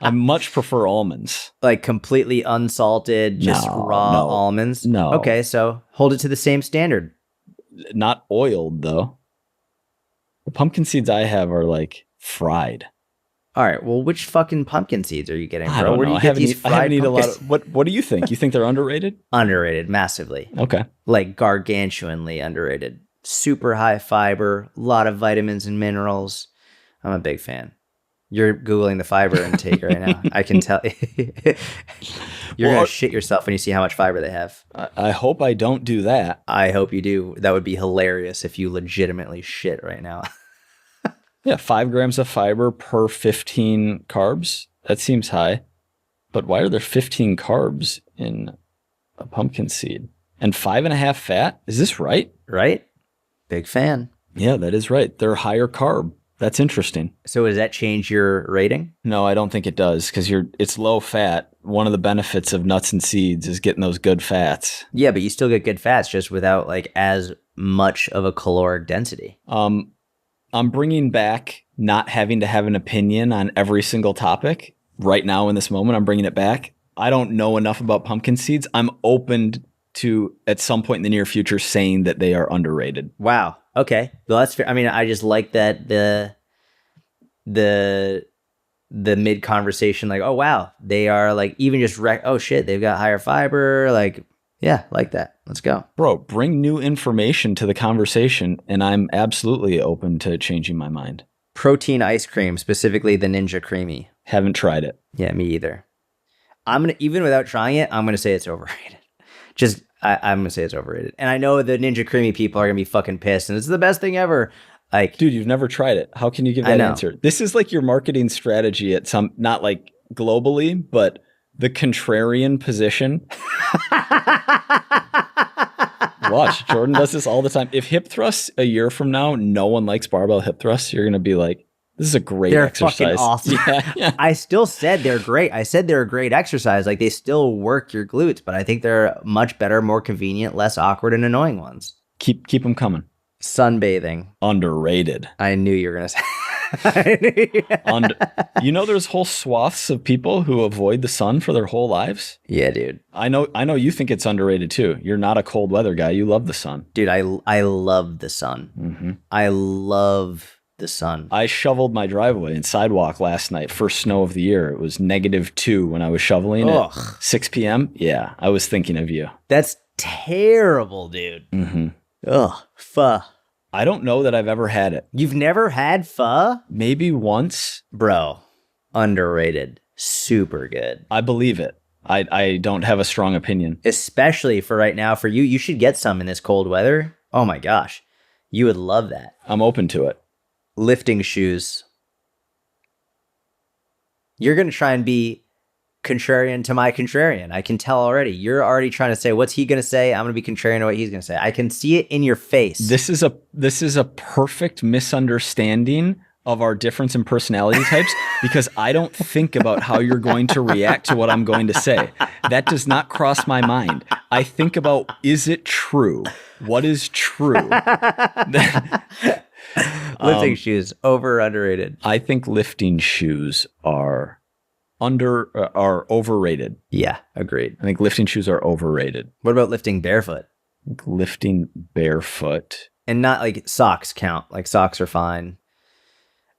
I much prefer almonds. Like completely unsalted, just raw almonds? No. Okay, so hold it to the same standard. Not oiled, though. The pumpkin seeds I have are like fried. All right, well, which fucking pumpkin seeds are you getting, bro? I don't Where know. do you get these fried I haven't eaten a lot pumpkins? of... What do you think? You think they're underrated? Underrated, massively. Okay. Like gargantuanly underrated. Super high fiber, a lot of vitamins and minerals. I'm a big fan. You're Googling the fiber intake right now. I can tell. You're going to shit yourself when you see how much fiber they have. I hope I don't do that. I hope you do. That would be hilarious if you legitimately shit right now. Yeah, 5 grams of fiber per 15 carbs. That seems high. But why are there 15 carbs in a pumpkin seed? And 5.5 fat? Is this right? Right? Big fan. Yeah, that is right. They're higher carb. That's interesting. So does that change your rating? No, I don't think it does because it's low fat. One of the benefits of nuts and seeds is getting those good fats. Yeah, but you still get good fats just without like as much of a caloric density. I'm bringing back not having to have an opinion on every single topic. Right now in this moment, I'm bringing it back. I don't know enough about pumpkin seeds. I'm open to, at some point in the near future, saying that they are underrated. Wow. Okay. Well, that's fair. I mean, I just like that the mid conversation, like, oh wow, they are like even just oh shit, they've got higher fiber. Like, yeah, like that. Let's go, bro. Bring new information to the conversation, and I'm absolutely open to changing my mind. Protein ice cream, specifically the Ninja Creamy. Haven't tried it. Yeah, me either. Even without trying it, I'm gonna say it's overrated. I'm gonna say it's overrated. And I know the Ninja Creamy people are gonna be fucking pissed, and it's the best thing ever. Like, dude, you've never tried it. How can you give that answer? This is like your marketing strategy at some, not like globally, but the contrarian position. Watch, Jordan does this all the time. If hip thrusts a year from now, no one likes barbell hip thrusts, you're gonna be like, this is a great exercise. They're fucking awesome. Yeah. I still said they're great. I said they're a great exercise. Like, they still work your glutes, but I think they're much better, more convenient, less awkward and annoying ones. Keep them coming. Sunbathing. Underrated. I knew you were going to say. You know, there's whole swaths of people who avoid the sun for their whole lives. Yeah, dude. I know you think it's underrated too. You're not a cold weather guy. You love the sun. Dude, I love the sun. Mm-hmm. I love the sun. I shoveled my driveway and sidewalk last night. First snow of the year. It was -2 when I was shoveling at 6 p.m. Yeah, I was thinking of you. That's terrible, dude. Mm-hmm. Ugh, pho. I don't know that I've ever had it. You've never had pho? Maybe once. Bro, underrated. Super good. I believe it. I don't have a strong opinion. Especially for right now, for you. You should get some in this cold weather. Oh my gosh. You would love that. I'm open to it. Lifting shoes. You're going to try and be contrarian to my contrarian. I can tell already. You're already trying to say, what's he going to say? I'm going to be contrarian to what he's going to say. I can see it in your face. This is a perfect misunderstanding of our difference in personality types because I don't think about how you're going to react to what I'm going to say. That does not cross my mind. I think about, is it true? What is true? Lifting shoes, over or underrated? I think lifting shoes are overrated. Yeah, agreed. I think lifting shoes are overrated. What about lifting barefoot? Lifting barefoot. And not like socks count. Like socks are fine.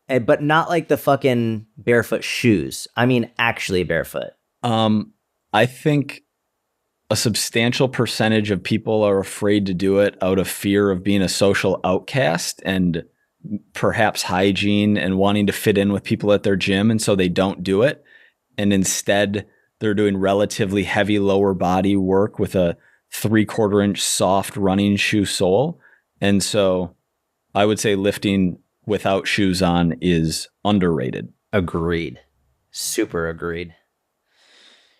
But not like the fucking barefoot shoes. I mean, actually barefoot. I think a substantial percentage of people are afraid to do it out of fear of being a social outcast and perhaps hygiene and wanting to fit in with people at their gym. And so they don't do it. And instead they're doing relatively heavy lower body work with a 3/4 inch soft running shoe sole. And so I would say lifting without shoes on is underrated. Agreed. Super agreed.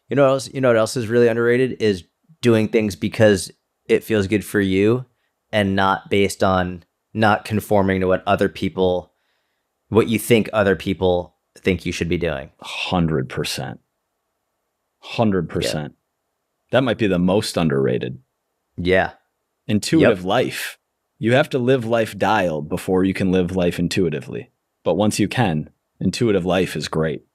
You know what else is really underrated is doing things because it feels good for you and not based on not conforming to what you think other people think you should be doing. 100%. 100%. Yeah. That might be the most underrated. Yeah. Intuitive life. You have to live life dialed before you can live life intuitively. But once you can, intuitive life is great.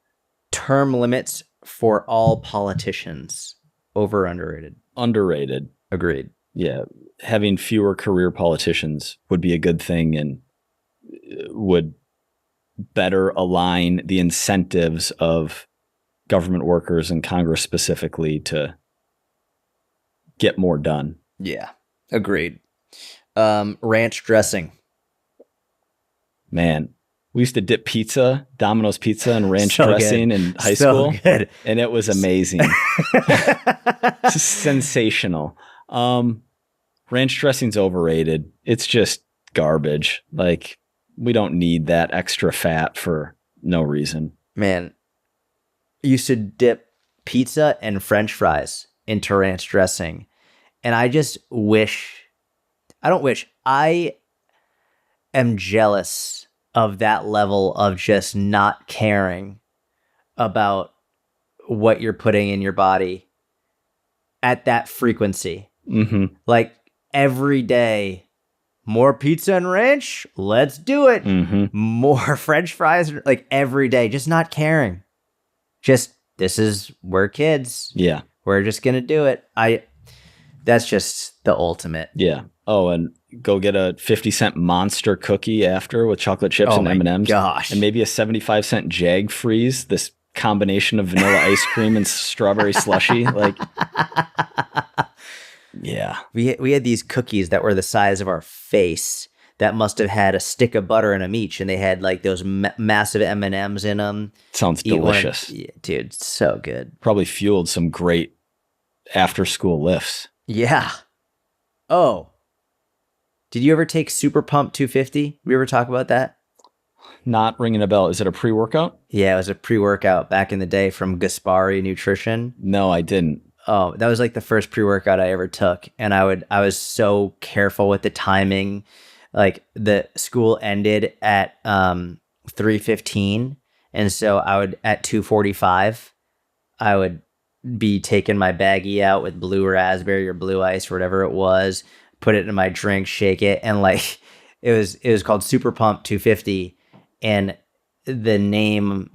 Term limits for all politicians. Over or underrated? Underrated. Agreed. Yeah. Having fewer career politicians would be a good thing and would better align the incentives of government workers and Congress specifically to get more done. Yeah. Agreed. Ranch dressing. Man, we used to dip Domino's pizza in ranch dressing in high school. Good. And it was amazing. Sensational. Ranch dressing's overrated. It's just garbage. Like, we don't need that extra fat for no reason. Man, I used to dip pizza and French fries into ranch dressing. And I just I am jealous of that level of just not caring about what you're putting in your body at that frequency. Mm-hmm. Like every day, more pizza and ranch, let's do it. Mm-hmm. More French fries, like every day, just not caring. We're kids. Yeah. We're just going to do it. That's just the ultimate. Yeah. Oh, and go get a 50-cent Monster cookie after with chocolate chips and M&Ms. Gosh. And maybe a 75-cent Jag Freeze, this combination of vanilla ice cream and strawberry slushy. Like, yeah. We had these cookies that were the size of our face that must have had a stick of butter in them each, and they had like those massive M&Ms in them. Sounds delicious. Yeah, dude, so good. Probably fueled some great after-school lifts. Yeah. Oh. Did you ever take Super Pump 250? We ever talk about that? Not ringing a bell. Is it a pre-workout? Yeah, it was a pre-workout back in the day from Gaspari Nutrition. No, I didn't. Oh, that was like the first pre-workout I ever took. And I was so careful with the timing. Like the school ended at 3:15. And so at 2:45, I would be taking my baggie out with blue raspberry or blue ice or whatever it was, put it in my drink, shake it. And like, it was called Super Pump 250. And the name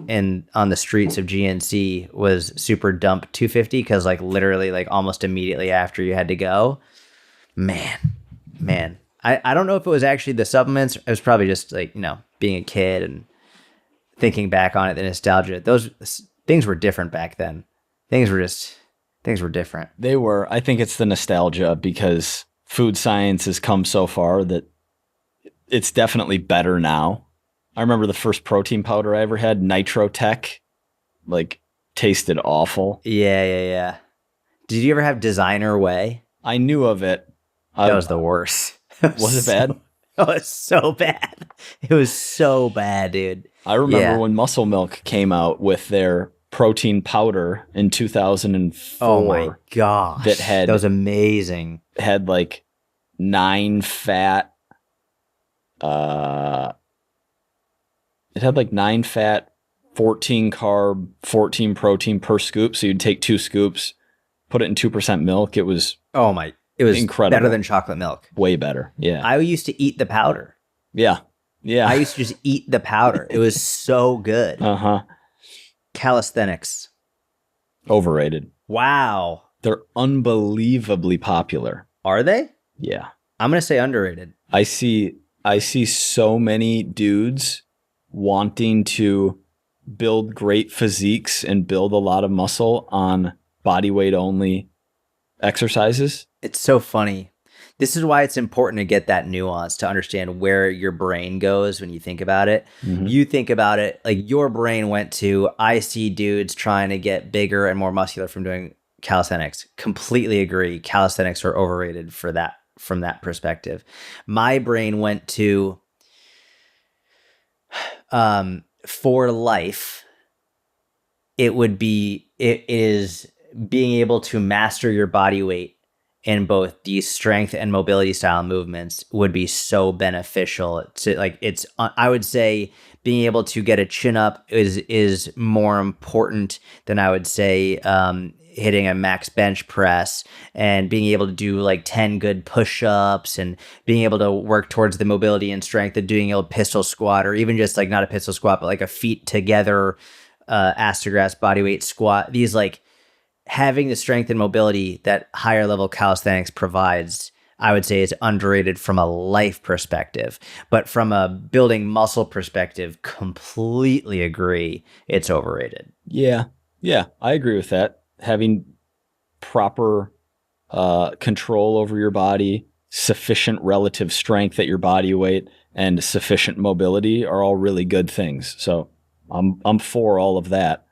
on the streets of GNC was Super Dump 250 because like literally like almost immediately after you had to go. Man. I don't know if it was actually the supplements. It was probably just like, being a kid and thinking back on it, the nostalgia. Those things were different back then. Things were different. They were. I think it's the nostalgia because food science has come so far that it's definitely better now. I remember the first protein powder I ever had, Nitro Tech, like tasted awful. Yeah. Did you ever have Designer Whey? I knew of it. That was the worst. Was it bad? Oh, it was so bad. It was so bad, dude. I remember when Muscle Milk came out with their protein powder in 2004. Oh my gosh. That was amazing. Had like 9 fat, it had like 9 fat, 14 carb, 14 protein per scoop. So you'd take 2 scoops, put it in 2% milk. It was incredible. Better than chocolate milk. Way better. Yeah. I used to eat the powder. Yeah. I used to just eat the powder. It was so good. Uh-huh. Calisthenics. Overrated. Wow. They're unbelievably popular. Are they? Yeah. I'm going to say underrated. I see so many dudes wanting to build great physiques and build a lot of muscle on body weight only exercises. It's so funny. This is why it's important to get that nuance to understand where your brain goes when you think about it. Mm-hmm. You think about it like your brain went to, I see dudes trying to get bigger and more muscular from doing calisthenics. Completely agree. Calisthenics are overrated for that, from that perspective. My brain went to, for life, it is being able to master your body weight in both these strength and mobility style movements would be so beneficial to I would say being able to get a chin up is more important than I would say hitting a max bench press and being able to do like 10 good push-ups and being able to work towards the mobility and strength of doing a pistol squat, or even just like not a pistol squat, but like a feet together ass to grass bodyweight squat. These like having the strength and mobility that higher level calisthenics provides, I would say is underrated from a life perspective. But from a building muscle perspective, completely agree it's overrated. Yeah, I agree with that. Having proper control over your body, sufficient relative strength at your body weight, and sufficient mobility are all really good things. So I'm for all of that.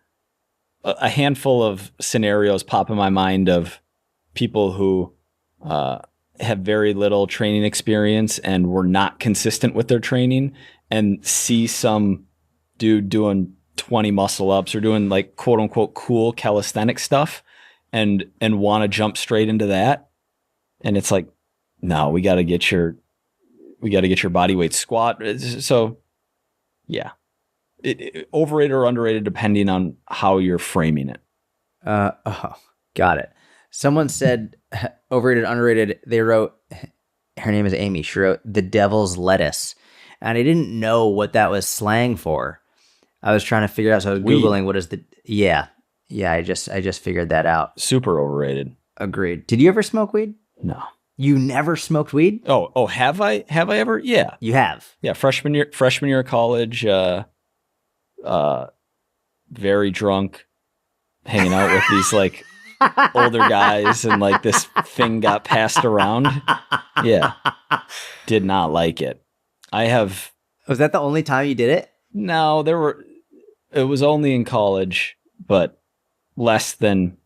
A handful of scenarios pop in my mind of people who have very little training experience and were not consistent with their training, and see some dude doing 20 muscle ups or doing like quote unquote cool calisthenic stuff and want to jump straight into that. And it's like, no, we got to get your body weight squat. So yeah, overrated or underrated depending on how you're framing it. Got it. Someone said overrated, underrated. They wrote, her name is Amy. She wrote the devil's lettuce. And I didn't know what that was slang for. I was trying to figure out. So I was Googling what is the, yeah. I just figured that out. Super overrated. Agreed. Did you ever smoke weed? No. You never smoked weed? Oh, have I ever? Yeah. You have? Yeah. Freshman year of college, very drunk, hanging out with these like older guys, and like this thing got passed around. Yeah. Did not like it. Was that the only time you did it? No, it was only in college, but less than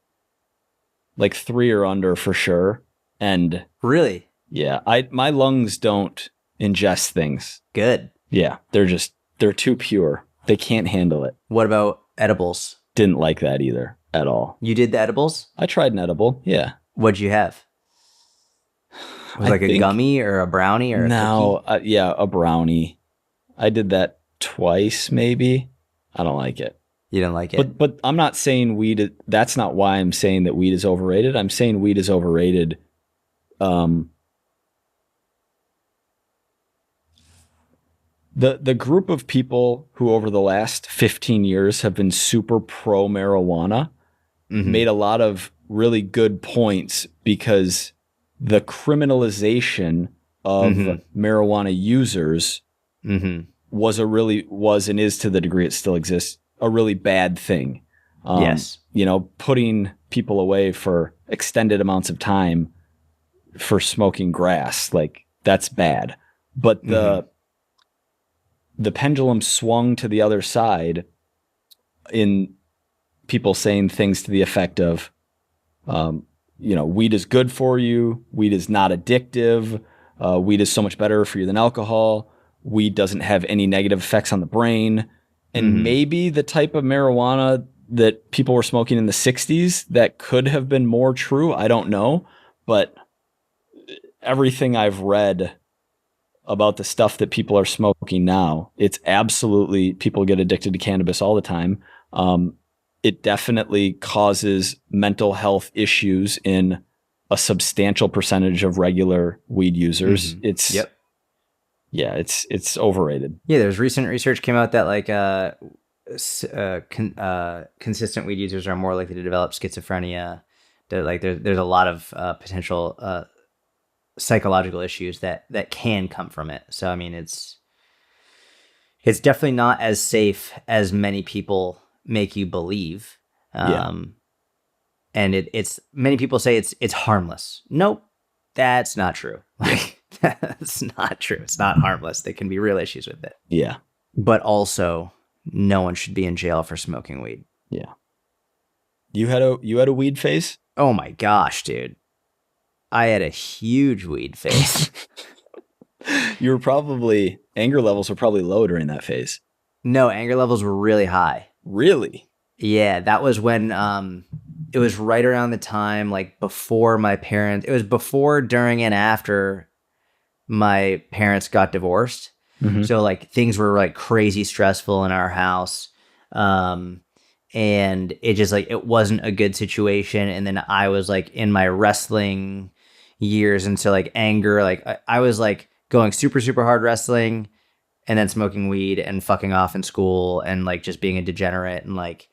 like 3 or under for sure. And really? Yeah, my lungs don't ingest things. Good. Yeah, they're too pure. They can't handle it. What about edibles? Didn't like that either at all. You did the edibles? I tried an edible. Yeah. What'd you have? Was it like a gummy or a brownie or a cookie? Yeah, a brownie. I did that twice, maybe. I don't like it. You didn't like it? But I'm not saying weed. That's not why I'm saying that weed is overrated. I'm saying weed is overrated. The group of people who over the last 15 years have been super pro marijuana made a lot of really good points, because the criminalization of marijuana users was and is, to the degree it still exists, a really bad thing. Yes. Putting people away for extended amounts of time for smoking grass, like that's bad. But the pendulum swung to the other side in people saying things to the effect of, weed is good for you. Weed is not addictive. Weed is so much better for you than alcohol. Weed doesn't have any negative effects on the brain. And maybe the type of marijuana that people were smoking in the 60s, that could have been more true. I don't know. But everything I've read about the stuff that people are smoking now, it's absolutely, people get addicted to cannabis all the time. It definitely causes mental health issues in a substantial percentage of regular weed users. It's overrated. Yeah, there's recent research came out that like consistent weed users are more likely to develop schizophrenia. There's a lot of potential psychological issues that can come from it. So I mean, it's definitely not as safe as many people make you believe. And it's many people say it's harmless. Nope, that's not true. Like that's not true. It's not harmless. There can be real issues with it. Yeah, but also no one should be in jail for smoking weed. Yeah. You had a weed phase? Oh my gosh, dude. I had a huge weed phase. Anger levels were probably low during that phase. No, anger levels were really high. Really? Yeah, that was when it was right around the time, like before it was before, during, and after my parents got divorced. So like things were like crazy stressful in our house. And it just like, it wasn't a good situation. And then I was like in my wrestling years. And so like anger, like I was like going super, super hard wrestling and then smoking weed and fucking off in school and like just being a degenerate. And like,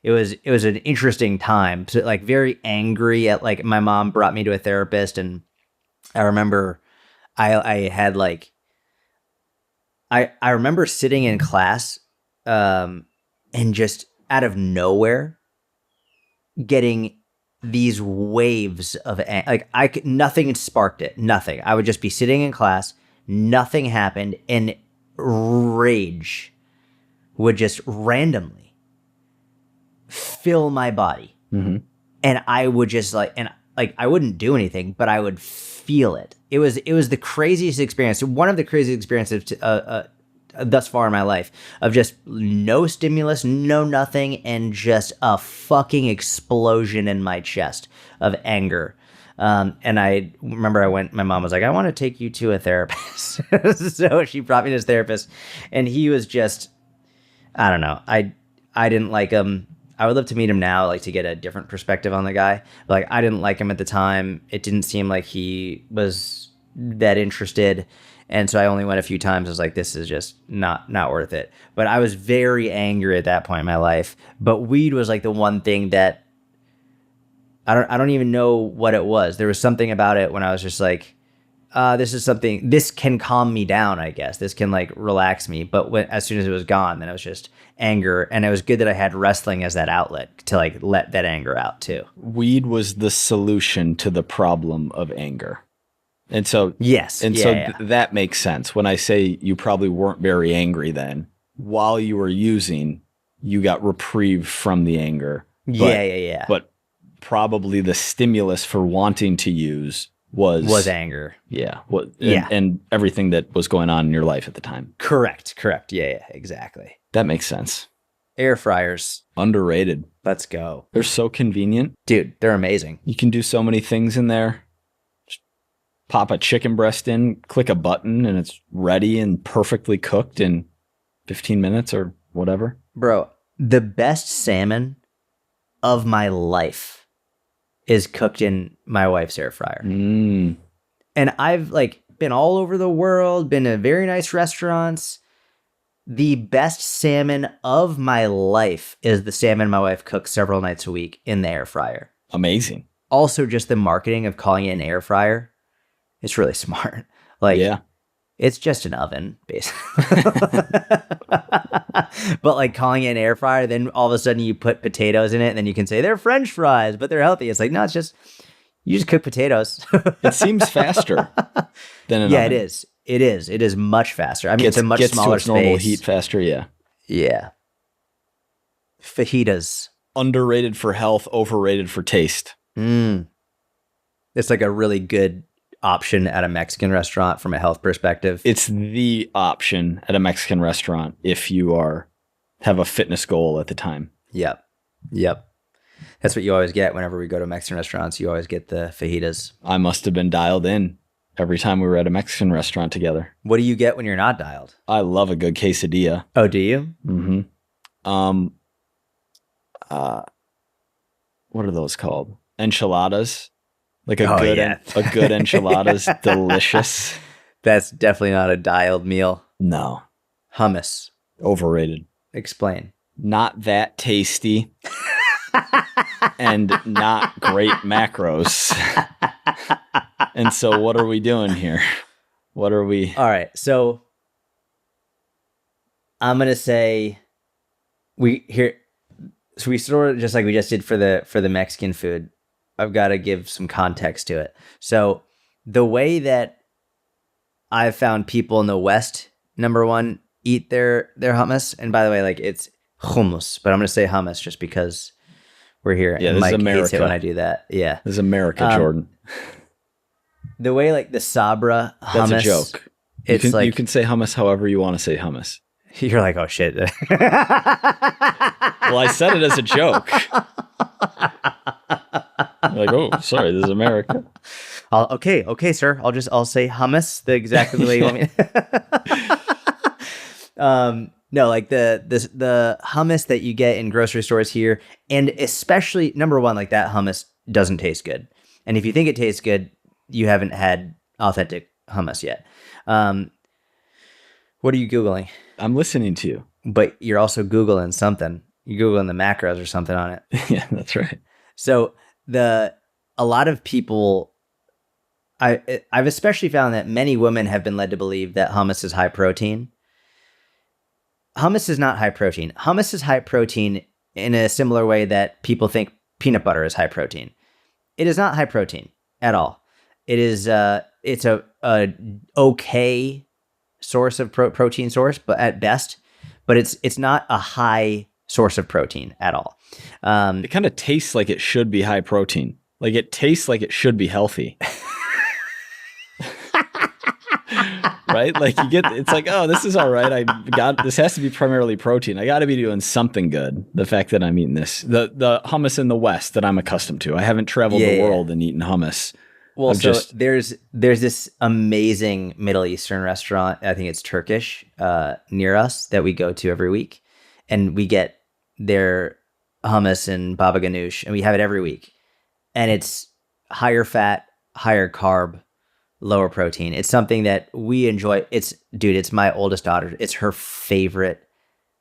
it was an interesting time. So like very angry at like, my mom brought me to a therapist. And I remember I had like, I remember sitting in class, and just out of nowhere getting these waves of like nothing sparked it. Nothing. I would just be sitting in class, nothing happened, and rage would just randomly fill my body. And I would just I wouldn't do anything, but I would feel it. It was the craziest experience. One of the craziest experiences thus far in my life, of just no stimulus, no nothing, and just a fucking explosion in my chest of anger. And I remember my mom was like, I want to take you to a therapist. So she brought me to this therapist, and he was just, I don't know. I didn't like him. I would love to meet him now, like to get a different perspective on the guy. But, like, I didn't like him at the time. It didn't seem like he was that interested. And so I only went a few times. I was like, this is just not worth it. But I was very angry at that point in my life. But weed was like the one thing that I don't even know what it was. There was something about it when I was just like, this can calm me down, I guess. This can like relax me. But as soon as it was gone, then it was just anger. And it was good that I had wrestling as that outlet to like let that anger out too. Weed was the solution to the problem of anger. And so, yes. That makes sense. When I say you probably weren't very angry then, while you were using, you got reprieve from the anger. Yeah. But probably the stimulus for wanting to use was anger. Yeah. And everything that was going on in your life at the time. Correct. Yeah, exactly. That makes sense. Air fryers. Underrated. Let's go. They're so convenient. Dude, they're amazing. You can do so many things in there. Just pop a chicken breast in, click a button, and it's ready and perfectly cooked in 15 minutes or whatever. Bro, the best salmon of my life is cooked in my wife's air fryer. And I've like been all over the world, been to very nice restaurants. The best salmon of my life is the salmon my wife cooks several nights a week in the air fryer. Amazing. Also, just the marketing of calling it an air fryer, it's really smart. Like, yeah. It's just an oven, basically. But like calling it an air fryer, then all of a sudden you put potatoes in it, and then you can say they're French fries, but they're healthy. It's like, no, it's just, you just cook potatoes. It seems faster than an oven. It is. It is much faster. I mean, it's a much smaller space. Normal heat faster, yeah. Yeah. Fajitas. Underrated for health, overrated for taste. It's like a really good option at a Mexican restaurant from a health perspective. It's the option at a Mexican restaurant if you have a fitness goal at the time. Yep. That's what you always get whenever we go to Mexican restaurants. You always get the fajitas. I must have been dialed in every time we were at a Mexican restaurant together. What do you get when you're not dialed? I love a good quesadilla. Oh, do you? Mm-hmm. What are those called? Enchiladas. Like a good enchiladas, delicious. That's definitely not a dialed meal. No. Hummus. Overrated. Explain. Not that tasty. And not great macros. And so what are we doing here? What are we? All right. So I'm going to say we sort of just like we just did for the Mexican food. I've got to give some context to it. So the way that I've found people in the West, number one, eat their hummus. And by the way, like it's hummus, but I'm going to say hummus just because we're here. Yeah, and this Mike is America. hates it when I do that. Yeah. This is America, Jordan. The way like the Sabra hummus. That's a joke. You can say hummus however you want to say hummus. You're like, oh shit. Well, I said it as a joke. You're like, oh, sorry, this is America. Okay, sir. I'll say hummus exactly the way you want me to. No, like the hummus that you get in grocery stores here, and especially number one, like that hummus doesn't taste good. And if you think it tastes good, you haven't had authentic hummus yet. What are you Googling? I'm listening to you. But you're also Googling something. You're Googling the macros or something on it. Yeah, that's right. So a lot of people, I've especially found that many women have been led to believe that hummus is high protein. Hummus is not high protein. Hummus is high protein in a similar way that people think peanut butter is high protein. It is not high protein at all. It is it's a okay source of protein source, but at best, but it's not a high source of protein at all. It kind of tastes like it should be high protein. Like it tastes like it should be healthy. right? Like it's like, oh, this is all right. This has to be primarily protein. I got to be doing something good. The fact that I'm eating the hummus in the West that I'm accustomed to. I haven't traveled the world and eaten hummus. Well, so there's this amazing Middle Eastern restaurant. I think it's Turkish, near us that we go to every week, and we get their hummus and baba ganoush, and we have it every week. And it's higher fat, higher carb, lower protein. It's something that we enjoy. It's my oldest daughter. It's her favorite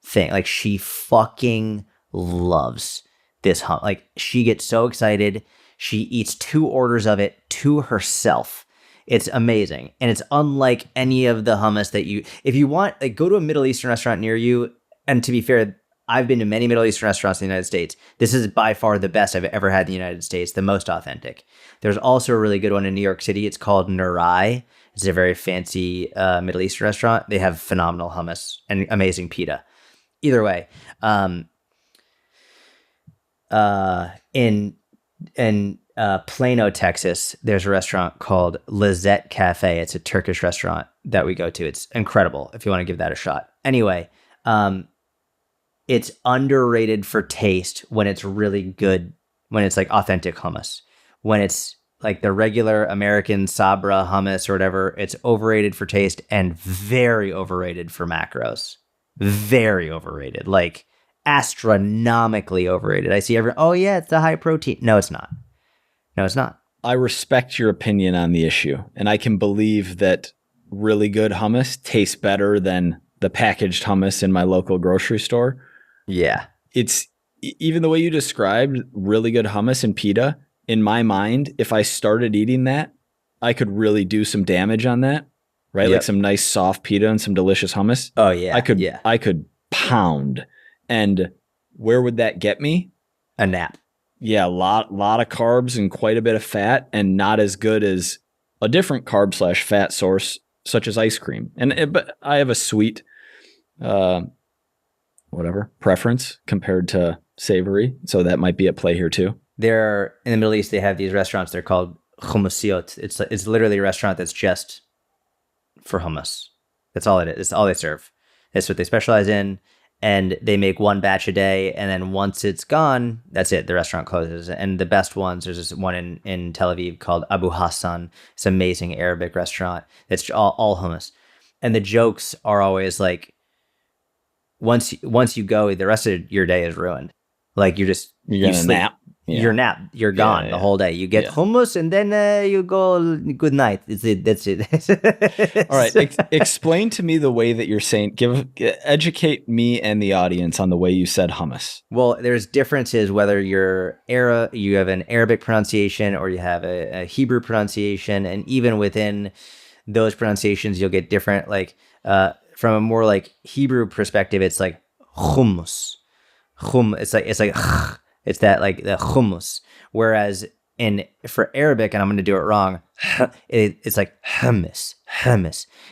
thing. Like, she fucking loves this hummus. Like, she gets so excited. She eats 2 orders of it to herself. It's amazing. And it's unlike any of the hummus that if you want, like, go to a Middle Eastern restaurant near you. And to be fair, I've been to many Middle Eastern restaurants in the United States. This is by far the best I've ever had in the United States, the most authentic. There's also a really good one in New York City. It's called Nurai. It's a very fancy Middle Eastern restaurant. They have phenomenal hummus and amazing pita. Either way, in Plano, Texas, there's a restaurant called Lizette Cafe. It's a Turkish restaurant that we go to. It's incredible if you want to give that a shot. Anyway, it's underrated for taste when it's really good, when it's like authentic hummus. When it's like the regular American Sabra hummus or whatever, it's overrated for taste and very overrated for macros. Very overrated. Like, astronomically overrated. I see oh yeah, it's the high protein. No, it's not. I respect your opinion on the issue, and I can believe that really good hummus tastes better than the packaged hummus in my local grocery store. Yeah. It's even the way you described really good hummus and pita, in my mind, if I started eating that, I could really do some damage on that, right? Yep. Like some nice soft pita and some delicious hummus. Oh yeah. I could pound. And where would that get me? A nap. Yeah, a lot of carbs and quite a bit of fat, and not as good as a different carb/fat source such as ice cream. But I have a sweet, preference compared to savory, so that might be at play here too. In the Middle East, they have these restaurants. They're called Hummus. It's literally a restaurant that's just for hummus. That's all it is. It's all they serve. That's what they specialize in. And they make one batch a day, and then once it's gone, that's it. The restaurant closes. And the best ones, there's this one in Tel Aviv called Abu Hassan. It's an amazing Arabic restaurant. It's all hummus. And the jokes are always like, once you go, the rest of your day is ruined. Like, you gonna nap. Yeah. You're gone the whole day. You get hummus, and then you go, good night. That's it. All right. Explain to me the way that you're saying, educate me and the audience on the way you said hummus. Well, there's differences whether you have an Arabic pronunciation or you have a Hebrew pronunciation. And even within those pronunciations, you'll get different, like, from a more like Hebrew perspective, it's like hummus. It's that, like, the hummus. Whereas for Arabic, and I'm going to do it wrong, it's like hummus.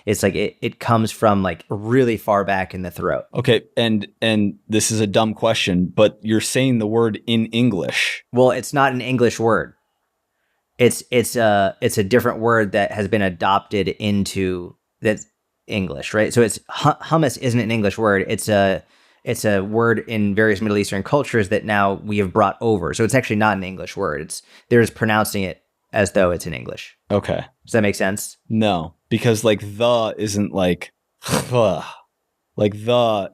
It's like it comes from like really far back in the throat. Okay, and this is a dumb question, but you're saying the word in English. Well, it's not an English word. It's a different word that has been adopted into that's English, right? So it's hummus isn't an English word. It's a word in various Middle Eastern cultures that now we have brought over. So it's actually not an English word. They're just pronouncing it as though it's in English. Okay. Does that make sense? No, because like the isn't like the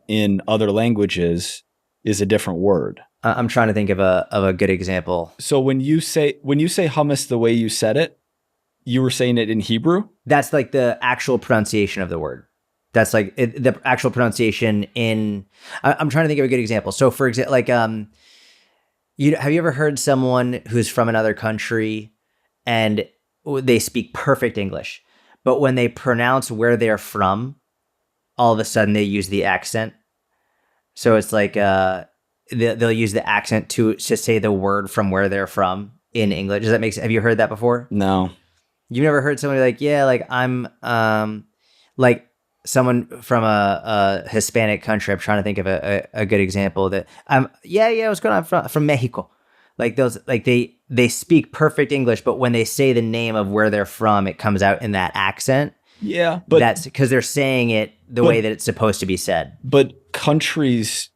in other languages is a different word. I'm trying to think of a good example. So when you say hummus the way you said it, you were saying it in Hebrew? That's like the actual pronunciation of the word. That's like the actual pronunciation in. I'm trying to think of a good example. So, for example, like, have you ever heard someone who's from another country and they speak perfect English, but when they pronounce where they're from, all of a sudden they use the accent. So it's like they'll use the accent to say the word from where they're from in English. Does that make sense? Have you heard that before? No. You've never heard somebody like, yeah, like I'm like. Someone from a Hispanic country. I'm trying to think of a good example that what's going on from Mexico. Like those, like they speak perfect English, but when they say the name of where they're from, it comes out in that accent. Yeah, That's because they're saying it the way that it's supposed to be said. But countries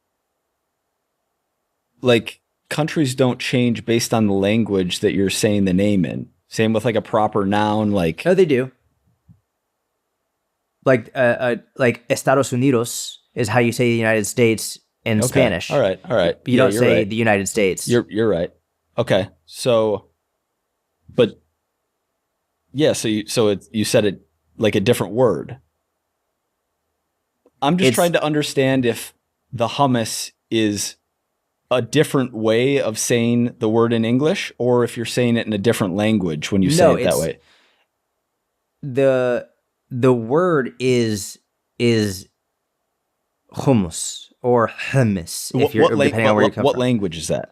don't change based on the language that you're saying the name in. Same with like a proper noun, like. No, they do. Like Estados Unidos is how you say the United States in Spanish. All right. You don't say the United States. You're right. Okay. So, but yeah, so you said it like a different word. I'm just trying to understand if the hummus is a different way of saying the word in English, or if you're saying it in a different language when you say it that way. The word is hummus or hummus. If you're depending on where you come from. What language is that?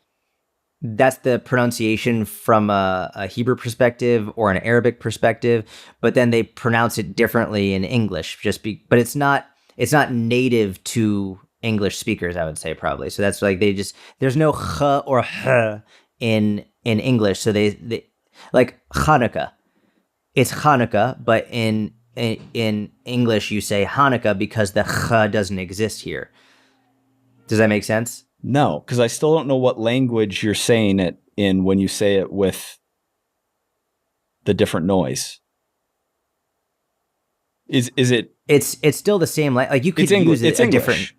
That's the pronunciation from a Hebrew perspective or an Arabic perspective, but then they pronounce it differently in English. But it's not native to English speakers, I would say, probably. So that's like there's no ch or h in English. So they like Hanukkah. It's Hanukkah, but in English you say Hanukkah because the ch doesn't exist here. Does that make sense? No, because I still don't know what language you're saying it in when you say it with the different noise. Is it? It's still the same. Like you could use it a different.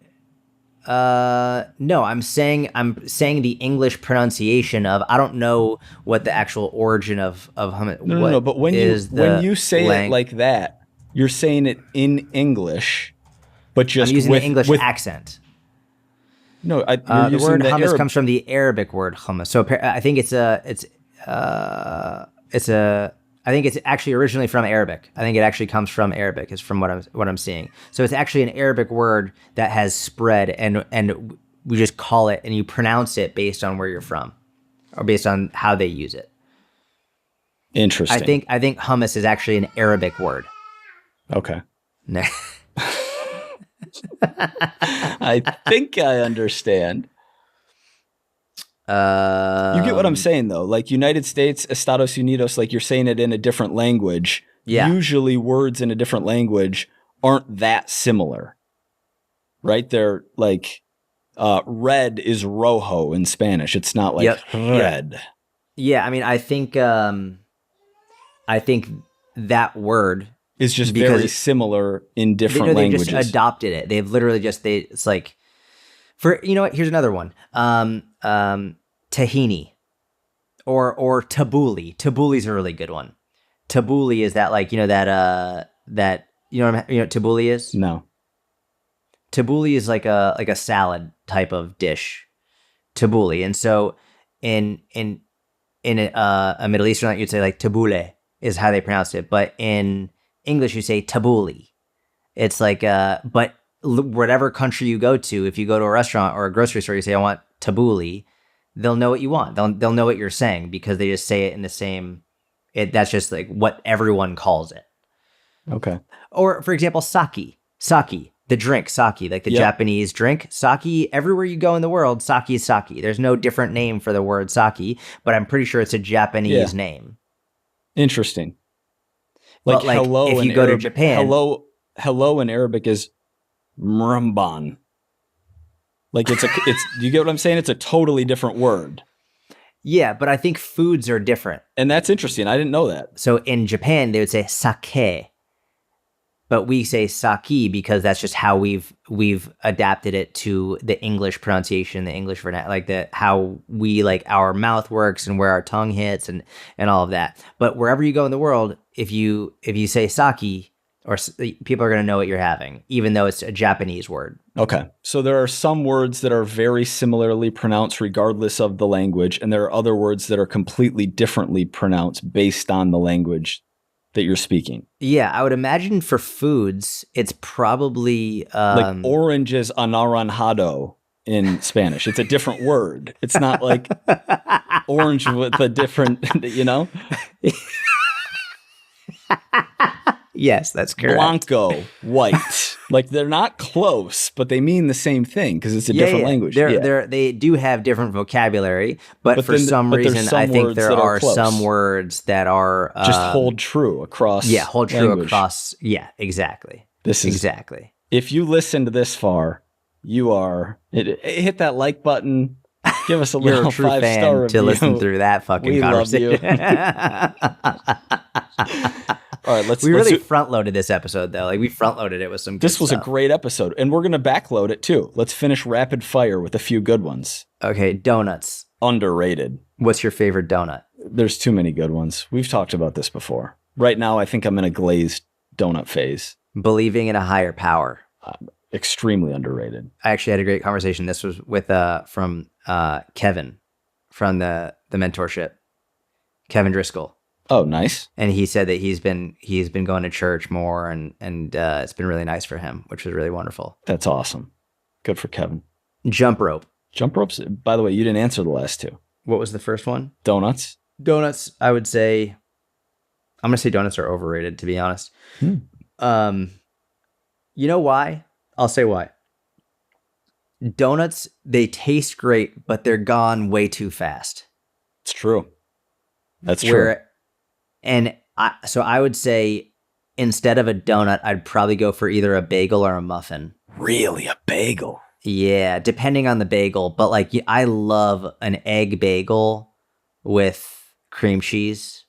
No, I'm saying the English pronunciation of. I don't know what the actual origin of hummus. No. But when you say it like that, you're saying it in English, but just I'm using with the English accent. No, the word hummus comes from the Arabic word hummus. So I think I think it's actually originally from Arabic. I think it actually comes from Arabic, is from what I'm seeing. So it's actually an Arabic word that has spread, and we just call it, and you pronounce it based on where you're from, or based on how they use it. Interesting. I think hummus is actually an Arabic word. Okay. I think I understand. You get what I'm saying, though. Like United States, Estados Unidos, like you're saying it in a different language. Yeah. Usually words in a different language aren't that similar, right? They're like red is rojo in Spanish. It's not like red. Yeah, I mean, I think that word is just very similar in different languages. They just adopted it. They've literally it's like, you know what? Here's another one. Tahini or tabbouleh. Tabbouleh's a really good one. Tabbouleh is that, like, you know, that you know what tabbouleh is? No. Tabbouleh is like a salad type of dish. Tabbouleh. And so in a Middle Eastern, you'd say like tabbouleh is how they pronounce it, but in English you say tabbouleh. It's like but whatever country you go to, if you go to a restaurant or a grocery store, you say I want tabbouleh, they'll know what you want. They'll know what you're saying because they just say it in the same. That's just like what everyone calls it. Okay. Or for example, sake, the drink sake, like the Japanese drink sake. Everywhere you go in the world, sake is sake. There's no different name for the word sake, but I'm pretty sure it's a Japanese name. Interesting. Like hello, if you go to Japan, hello in Arabic is mramban. Like it's you get what I'm saying? It's a totally different word. Yeah, but I think foods are different. And that's interesting. I didn't know that. So in Japan, they would say sake. But we say sake because that's just how we've adapted it to the English pronunciation, the English vernacular, like how we, like, our mouth works and where our tongue hits and all of that. But wherever you go in the world, if you say sake, or people are going to know what you're having, even though it's a Japanese word. Okay. So there are some words that are very similarly pronounced regardless of the language, and there are other words that are completely differently pronounced based on the language that you're speaking. Yeah, I would imagine for foods, it's probably... like orange is anaranjado in Spanish. It's a different word. It's not like orange with a different, you know? Yes, that's correct. Blanco, white. Like they're not close, but they mean the same thing because it's a different language. They do have different vocabulary, but for some reason, I think there are some words that are just hold true across. Yeah, hold true language. across. Yeah, exactly. Exactly. If you listened this far, you are hit that like button. Give us a little 5-star review to listen through that fucking conversation. All right, let's really front loaded this episode though. Like we front loaded it with some. This was a great episode, and we're gonna backload it too. Let's finish rapid fire with a few good ones. Okay, donuts. Underrated. What's your favorite donut? There's too many good ones. We've talked about this before. Right now, I think I'm in a glazed donut phase. Believing in a higher power. Extremely underrated. I actually had a great conversation. This was with from Kevin from the mentorship, Kevin Driscoll. Oh, nice. And he said that he's been going to church more, and it's been really nice for him, which was really wonderful. That's awesome. Good for Kevin. Jump rope. Jump ropes. By the way, you didn't answer the last two. What was the first one? Donuts. Donuts. I would say, I'm gonna say donuts are overrated. To be honest. You know why? I'll say why. Donuts, they taste great, but they're gone way too fast. It's true. That's true. So I would say instead of a donut, I'd probably go for either a bagel or a muffin. Really? A bagel? Yeah, depending on the bagel. But like, I love an egg bagel with cream cheese.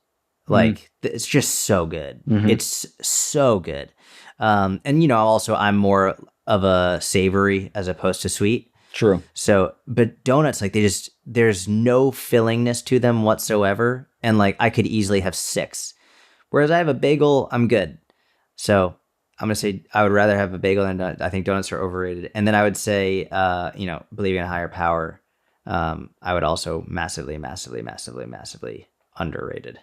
Like, it's just so good. Mm-hmm. It's so good. And, also I'm more of a savory as opposed to sweet. True. So, but donuts, like there's no fillingness to them whatsoever. And like, I could easily have 6. Whereas I have a bagel, I'm good. So I'm going to say I would rather have a bagel than donut. I think donuts are overrated. And then I would say, believing in a higher power, I would also massively, massively, massively, massively underrated.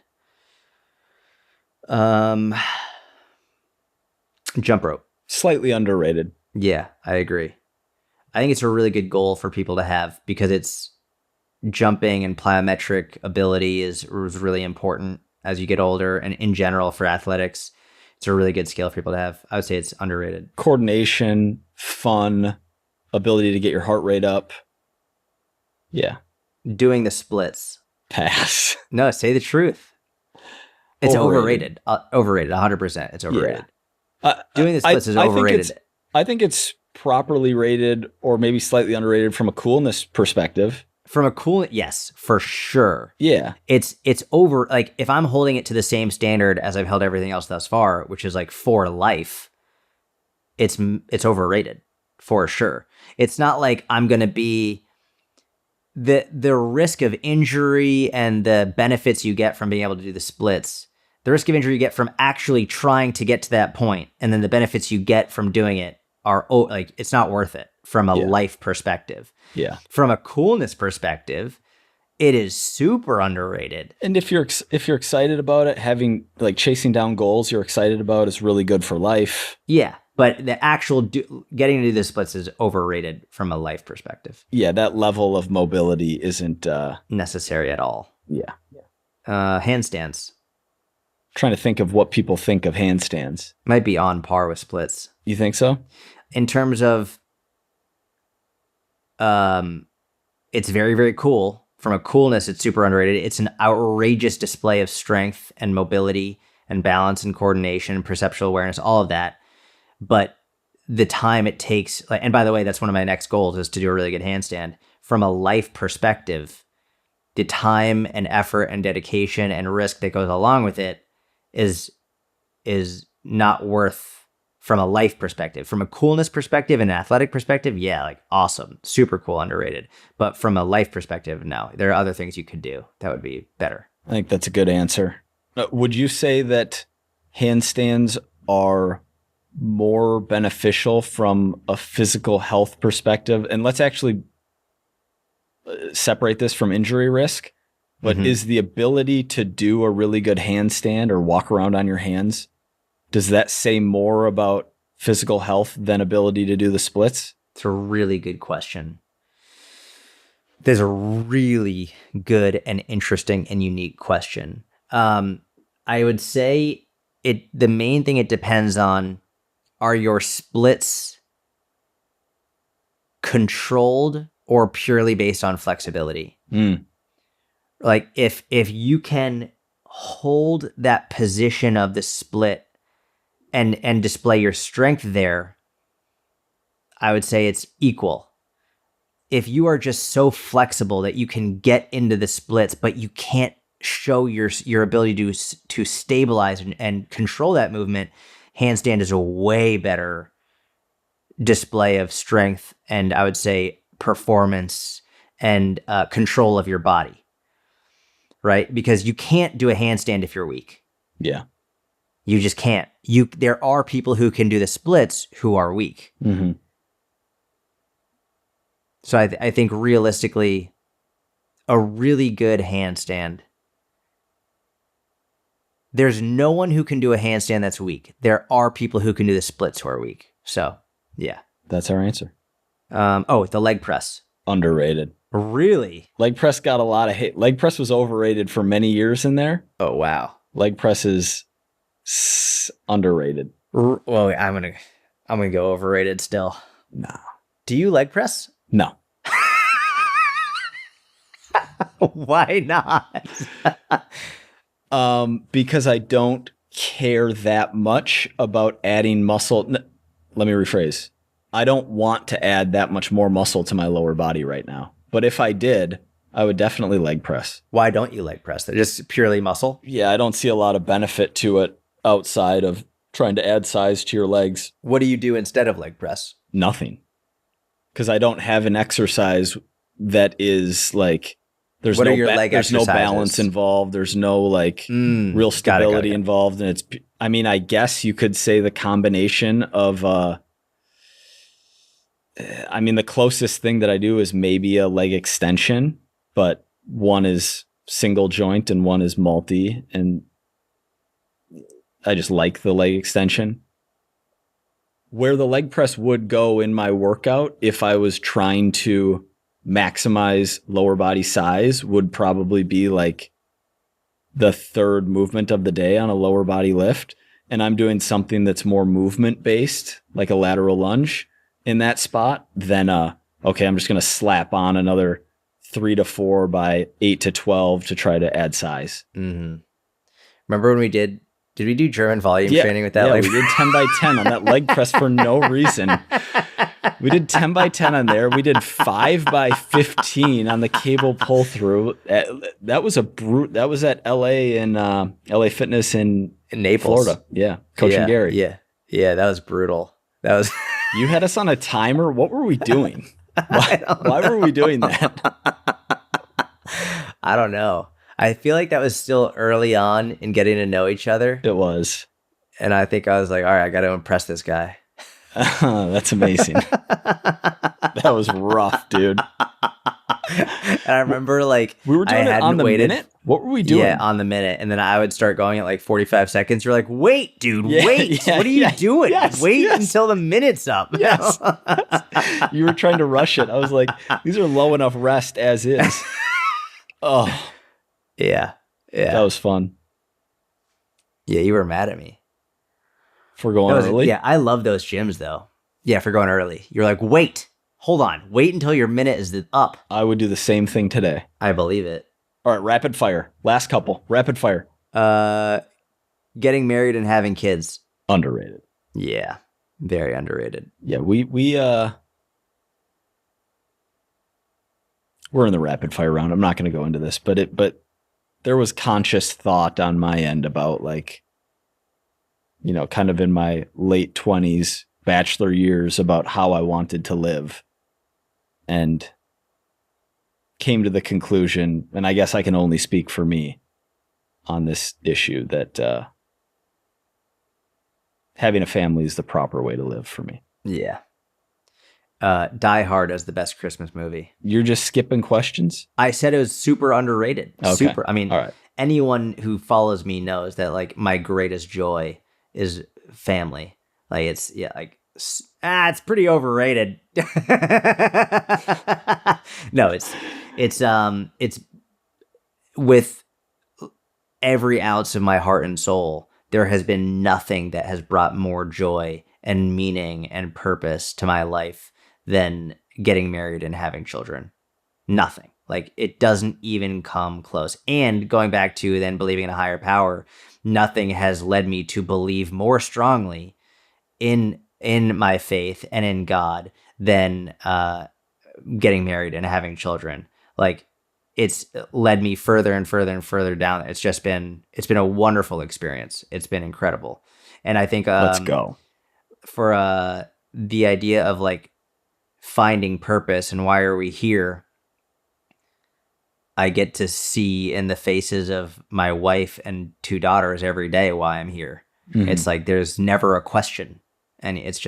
Jump rope. Slightly underrated. Yeah, I agree. I think it's a really good goal for people to have because it's jumping and plyometric ability is really important as you get older. And in general for athletics, it's a really good skill for people to have. I would say it's underrated. Coordination, fun, ability to get your heart rate up. Yeah. Doing the splits. Pass. No, say the truth. It's overrated. Overrated, 100%. It's overrated. Yeah. Doing the splits is overrated. I think it's properly rated or maybe slightly underrated from a coolness perspective. From a cool, yes, for sure. Yeah. It's over, like if I'm holding it to the same standard as I've held everything else thus far, which is like for life, it's overrated for sure. It's not like I'm going to be the risk of injury and the benefits you get from being able to do the splits. The risk of injury you get from actually trying to get to that point, and then the benefits you get from doing it are like it's not worth it from a life perspective. Yeah. From a coolness perspective, it is super underrated. And if you're excited about it, having like chasing down goals you're excited about is really good for life. Yeah, but the actual getting to do the splits is overrated from a life perspective. Yeah, that level of mobility isn't necessary at all. Yeah. Handstands. Trying to think of what people think of handstands. Might be on par with splits. You think so? In terms of, it's very, very cool. From a coolness, it's super underrated. It's an outrageous display of strength and mobility and balance and coordination and perceptual awareness, all of that. But the time it takes, and by the way, that's one of my next goals is to do a really good handstand. From a life perspective, the time and effort and dedication and risk that goes along with it is not worth from a life perspective. From a coolness perspective and an athletic perspective, yeah, like awesome, super cool, underrated. But from a life perspective, no, there are other things you could do that would be better. I think that's a good answer. Would you say that handstands are more beneficial from a physical health perspective? And let's actually separate this from injury risk. But is the ability to do a really good handstand or walk around on your hands, does that say more about physical health than ability to do the splits? It's a really good question. There's a really good and interesting and unique question. I would say the main thing it depends on are your splits controlled or purely based on flexibility. Like if you can hold that position of the split and display your strength there, I would say it's equal. If you are just so flexible that you can get into the splits, but you can't show your ability to stabilize and control that movement, handstand is a way better display of strength and I would say performance and control of your body, right? Because you can't do a handstand if you're weak. Yeah. You just can't. There are people who can do the splits who are weak. Mm-hmm. So I think realistically, a really good handstand, there's no one who can do a handstand that's weak. There are people who can do the splits who are weak. So, yeah. That's our answer. The leg press. Underrated. Really? Leg press got a lot of hate. Leg press was overrated for many years in there. Oh, wow. Leg press is underrated. Well, I'm gonna go overrated still. No. Do you leg press? No. Why not? Because I don't care that much about adding muscle. Let me rephrase. I don't want to add that much more muscle to my lower body right now. But if I did, I would definitely leg press. Why don't you leg press? They're just purely muscle? Yeah, I don't see a lot of benefit to it outside of trying to add size to your legs. What do you do instead of leg press? Nothing. Because I don't have an exercise that is like, there's what no are your leg there's no exercises? Balance involved. There's no like real stability got it. involved. And I mean, I guess you could say the combination of, the closest thing that I do is maybe a leg extension, but one is single joint and one is multi. And I just like the leg extension. Where the leg press would go in my workout, if I was trying to maximize lower body size, would probably be like the third movement of the day on a lower body lift. And I'm doing something that's more movement based, like a lateral lunge in that spot, then, okay, I'm just going to slap on another 3 to 4 by 8 to 12 to try to add size. Mm-hmm. Remember when we did we do German volume training with that? Yeah, we did 10 by 10 on that leg press for no reason. We did 10 by 10 on there. We did 5 by 15 on the cable pull through. That was that was at LA in LA Fitness in Naples, Florida. Yeah. Coaching Gary. Yeah, that was brutal. That was You had us on a timer. What were we doing? Why were we doing that? I don't know. I feel like that was still early on in getting to know each other. It was. And I think I was like, all right, I got to impress this guy. That's amazing. That was rough, dude. And I remember like we were doing it on the minute. What were we doing? Yeah, on the minute. And then I would start going at like 45 seconds. You're like, wait, dude, wait. Yeah, what are you doing? Yes, wait until the minute's up. Yes. You were trying to rush it. I was like, these are low enough rest as is. Oh. Yeah. That was fun. Yeah, you were mad at me. For going early? Yeah, I love those gyms though. Yeah, for going early. You're like, wait, hold on. Wait until your minute is up. I would do the same thing today. I believe it. All right, rapid fire. Last couple. Rapid fire. Getting married and having kids. Underrated. Yeah, very underrated. Yeah, we're in the rapid fire round. I'm not going to go into this, but there was conscious thought on my end about like, you know, kind of in my late 20s, bachelor years about how I wanted to live, and came to the conclusion, and I guess I can only speak for me on this issue, that having a family is the proper way to live for me. Yeah. Die Hard is the best Christmas movie. You're just skipping questions? I said it was super underrated. Okay. Super. I mean, all right. Anyone who follows me knows that like my greatest joy is family. Like it's it's pretty overrated. No, it's with every ounce of my heart and soul there has been nothing that has brought more joy and meaning and purpose to my life than getting married and having children. Nothing. Like, it doesn't even come close. And going back to then believing in a higher power, nothing has led me to believe more strongly in my faith and in God than getting married and having children. Like, it's led me further and further and further down. It's been a wonderful experience. It's been incredible. And I think Let's go. For the idea of like finding purpose and why are we here, I get to see in the faces of my wife and 2 daughters every day why I'm here. Mm-hmm. It's like there's never a question, and it's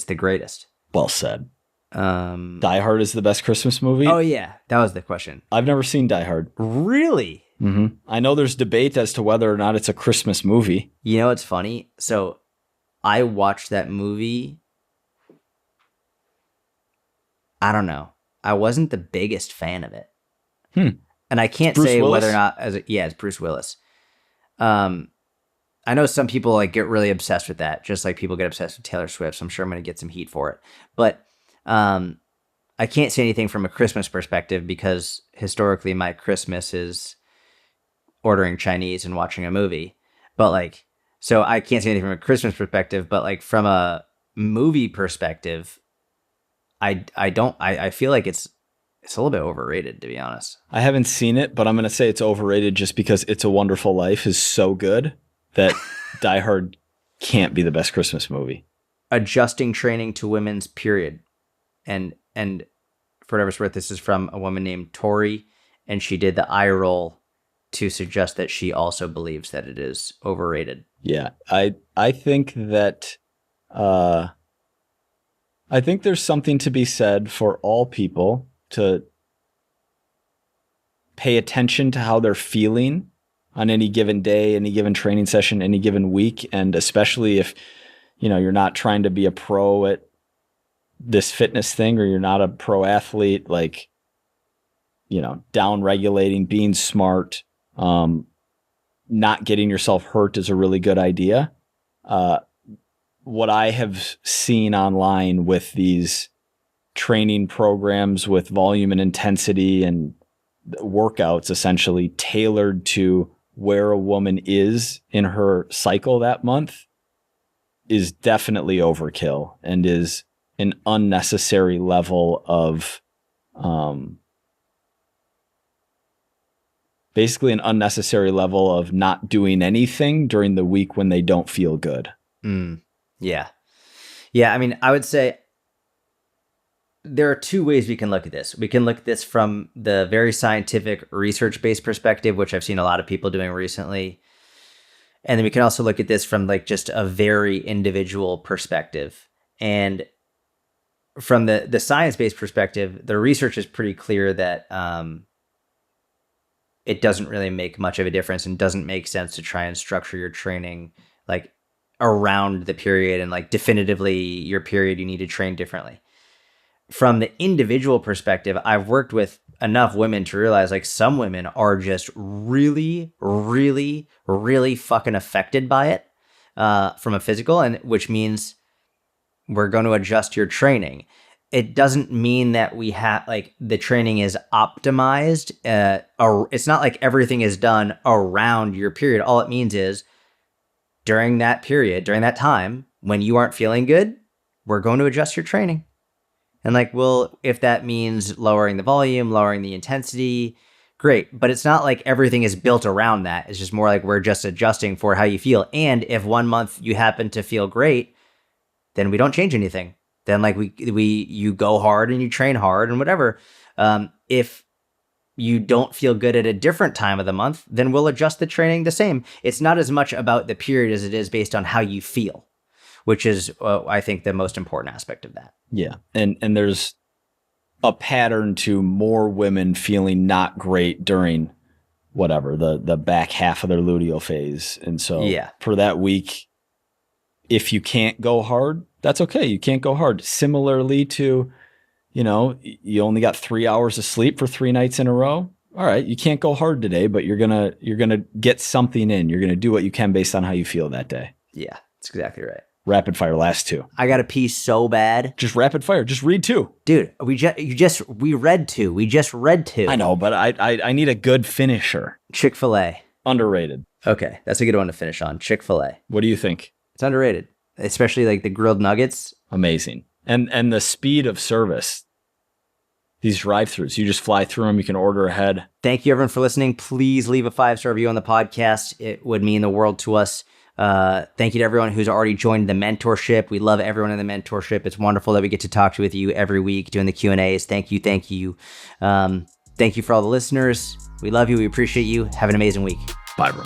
the greatest. Well said. Die Hard is the best Christmas movie? Oh, yeah. That was the question. I've never seen Die Hard. Really? Mm-hmm. I know there's debate as to whether or not it's a Christmas movie. You know what's funny? So I watched that movie. I don't know. I wasn't the biggest fan of it. And I can't say whether or not it's Bruce Willis. I know some people like get really obsessed with that, just like people get obsessed with Taylor Swift. So I'm sure I'm going to get some heat for it. But I can't say anything from a Christmas perspective because historically my Christmas is ordering Chinese and watching a movie. But like, so I can't say anything from a Christmas perspective, but like from a movie perspective, I feel like it's a little bit overrated, to be honest. I haven't seen it, but I'm going to say it's overrated just because It's a Wonderful Life is so good that Die Hard can't be the best Christmas movie. Adjusting training to women's period. And for whatever it's worth, this is from a woman named Tori, and she did the eye roll to suggest that she also believes that it is overrated. Yeah, I think that I think there's something to be said for all people to pay attention to how they're feeling on any given day, any given training session, any given week. And especially if, you're not trying to be a pro at this fitness thing, or you're not a pro athlete, like, down regulating, being smart, not getting yourself hurt is a really good idea. What I have seen online with these training programs with volume and intensity and workouts essentially tailored to where a woman is in her cycle that month is definitely overkill and is an unnecessary level of basically an unnecessary level of not doing anything during the week when they don't feel good. Yeah. I mean, I would say there are 2 ways we can look at this. We can look at this from the very scientific, research-based perspective, which I've seen a lot of people doing recently. And then we can also look at this from like just a very individual perspective. And from the science-based perspective, the research is pretty clear that it doesn't really make much of a difference and doesn't make sense to try and structure your training like around the period and like definitively your period, you need to train differently. From the individual perspective, I've worked with enough women to realize like some women are just really, really, really fucking affected by it from a physical, and which means we're going to adjust your training. It doesn't mean that we have like the training is optimized. It's not like everything is done around your period. All it means is during that period, during that time when you aren't feeling good, we're going to adjust your training. And like, well, if that means lowering the volume, lowering the intensity, great. But it's not like everything is built around that. It's just more like we're just adjusting for how you feel. And if one month you happen to feel great, then we don't change anything. Then like you go hard and you train hard and whatever. If you don't feel good at a different time of the month, then we'll adjust the training the same. It's not as much about the period as it is based on how you feel, which is, I think, the most important aspect of that. Yeah. And there's a pattern to more women feeling not great during whatever, the back half of their luteal phase. And so for that week, if you can't go hard, that's okay. You can't go hard. Similarly to, you only got 3 hours of sleep for 3 nights in a row. all right, you can't go hard today, but you're gonna get something in. You're gonna do what you can based on how you feel that day. Yeah, that's exactly right. Rapid fire, last 2. I got to pee so bad. Just rapid fire. Just read 2. Dude, we read 2. We just read 2. I know, but I need a good finisher. Chick-fil-A. Underrated. Okay, that's a good one to finish on. Chick-fil-A. What do you think? It's underrated, especially like the grilled nuggets. Amazing. And the speed of service. These drive-thrus, you just fly through them. You can order ahead. Thank you, everyone, for listening. Please leave a 5-star review on the podcast. It would mean the world to us. Thank you to everyone who's already joined the mentorship. We love everyone in the mentorship. It's wonderful that we get to talk with you every week doing the Q&As. Thank you. Thank you for all the listeners. We love you. We appreciate you. Have an amazing week. Bye, bro.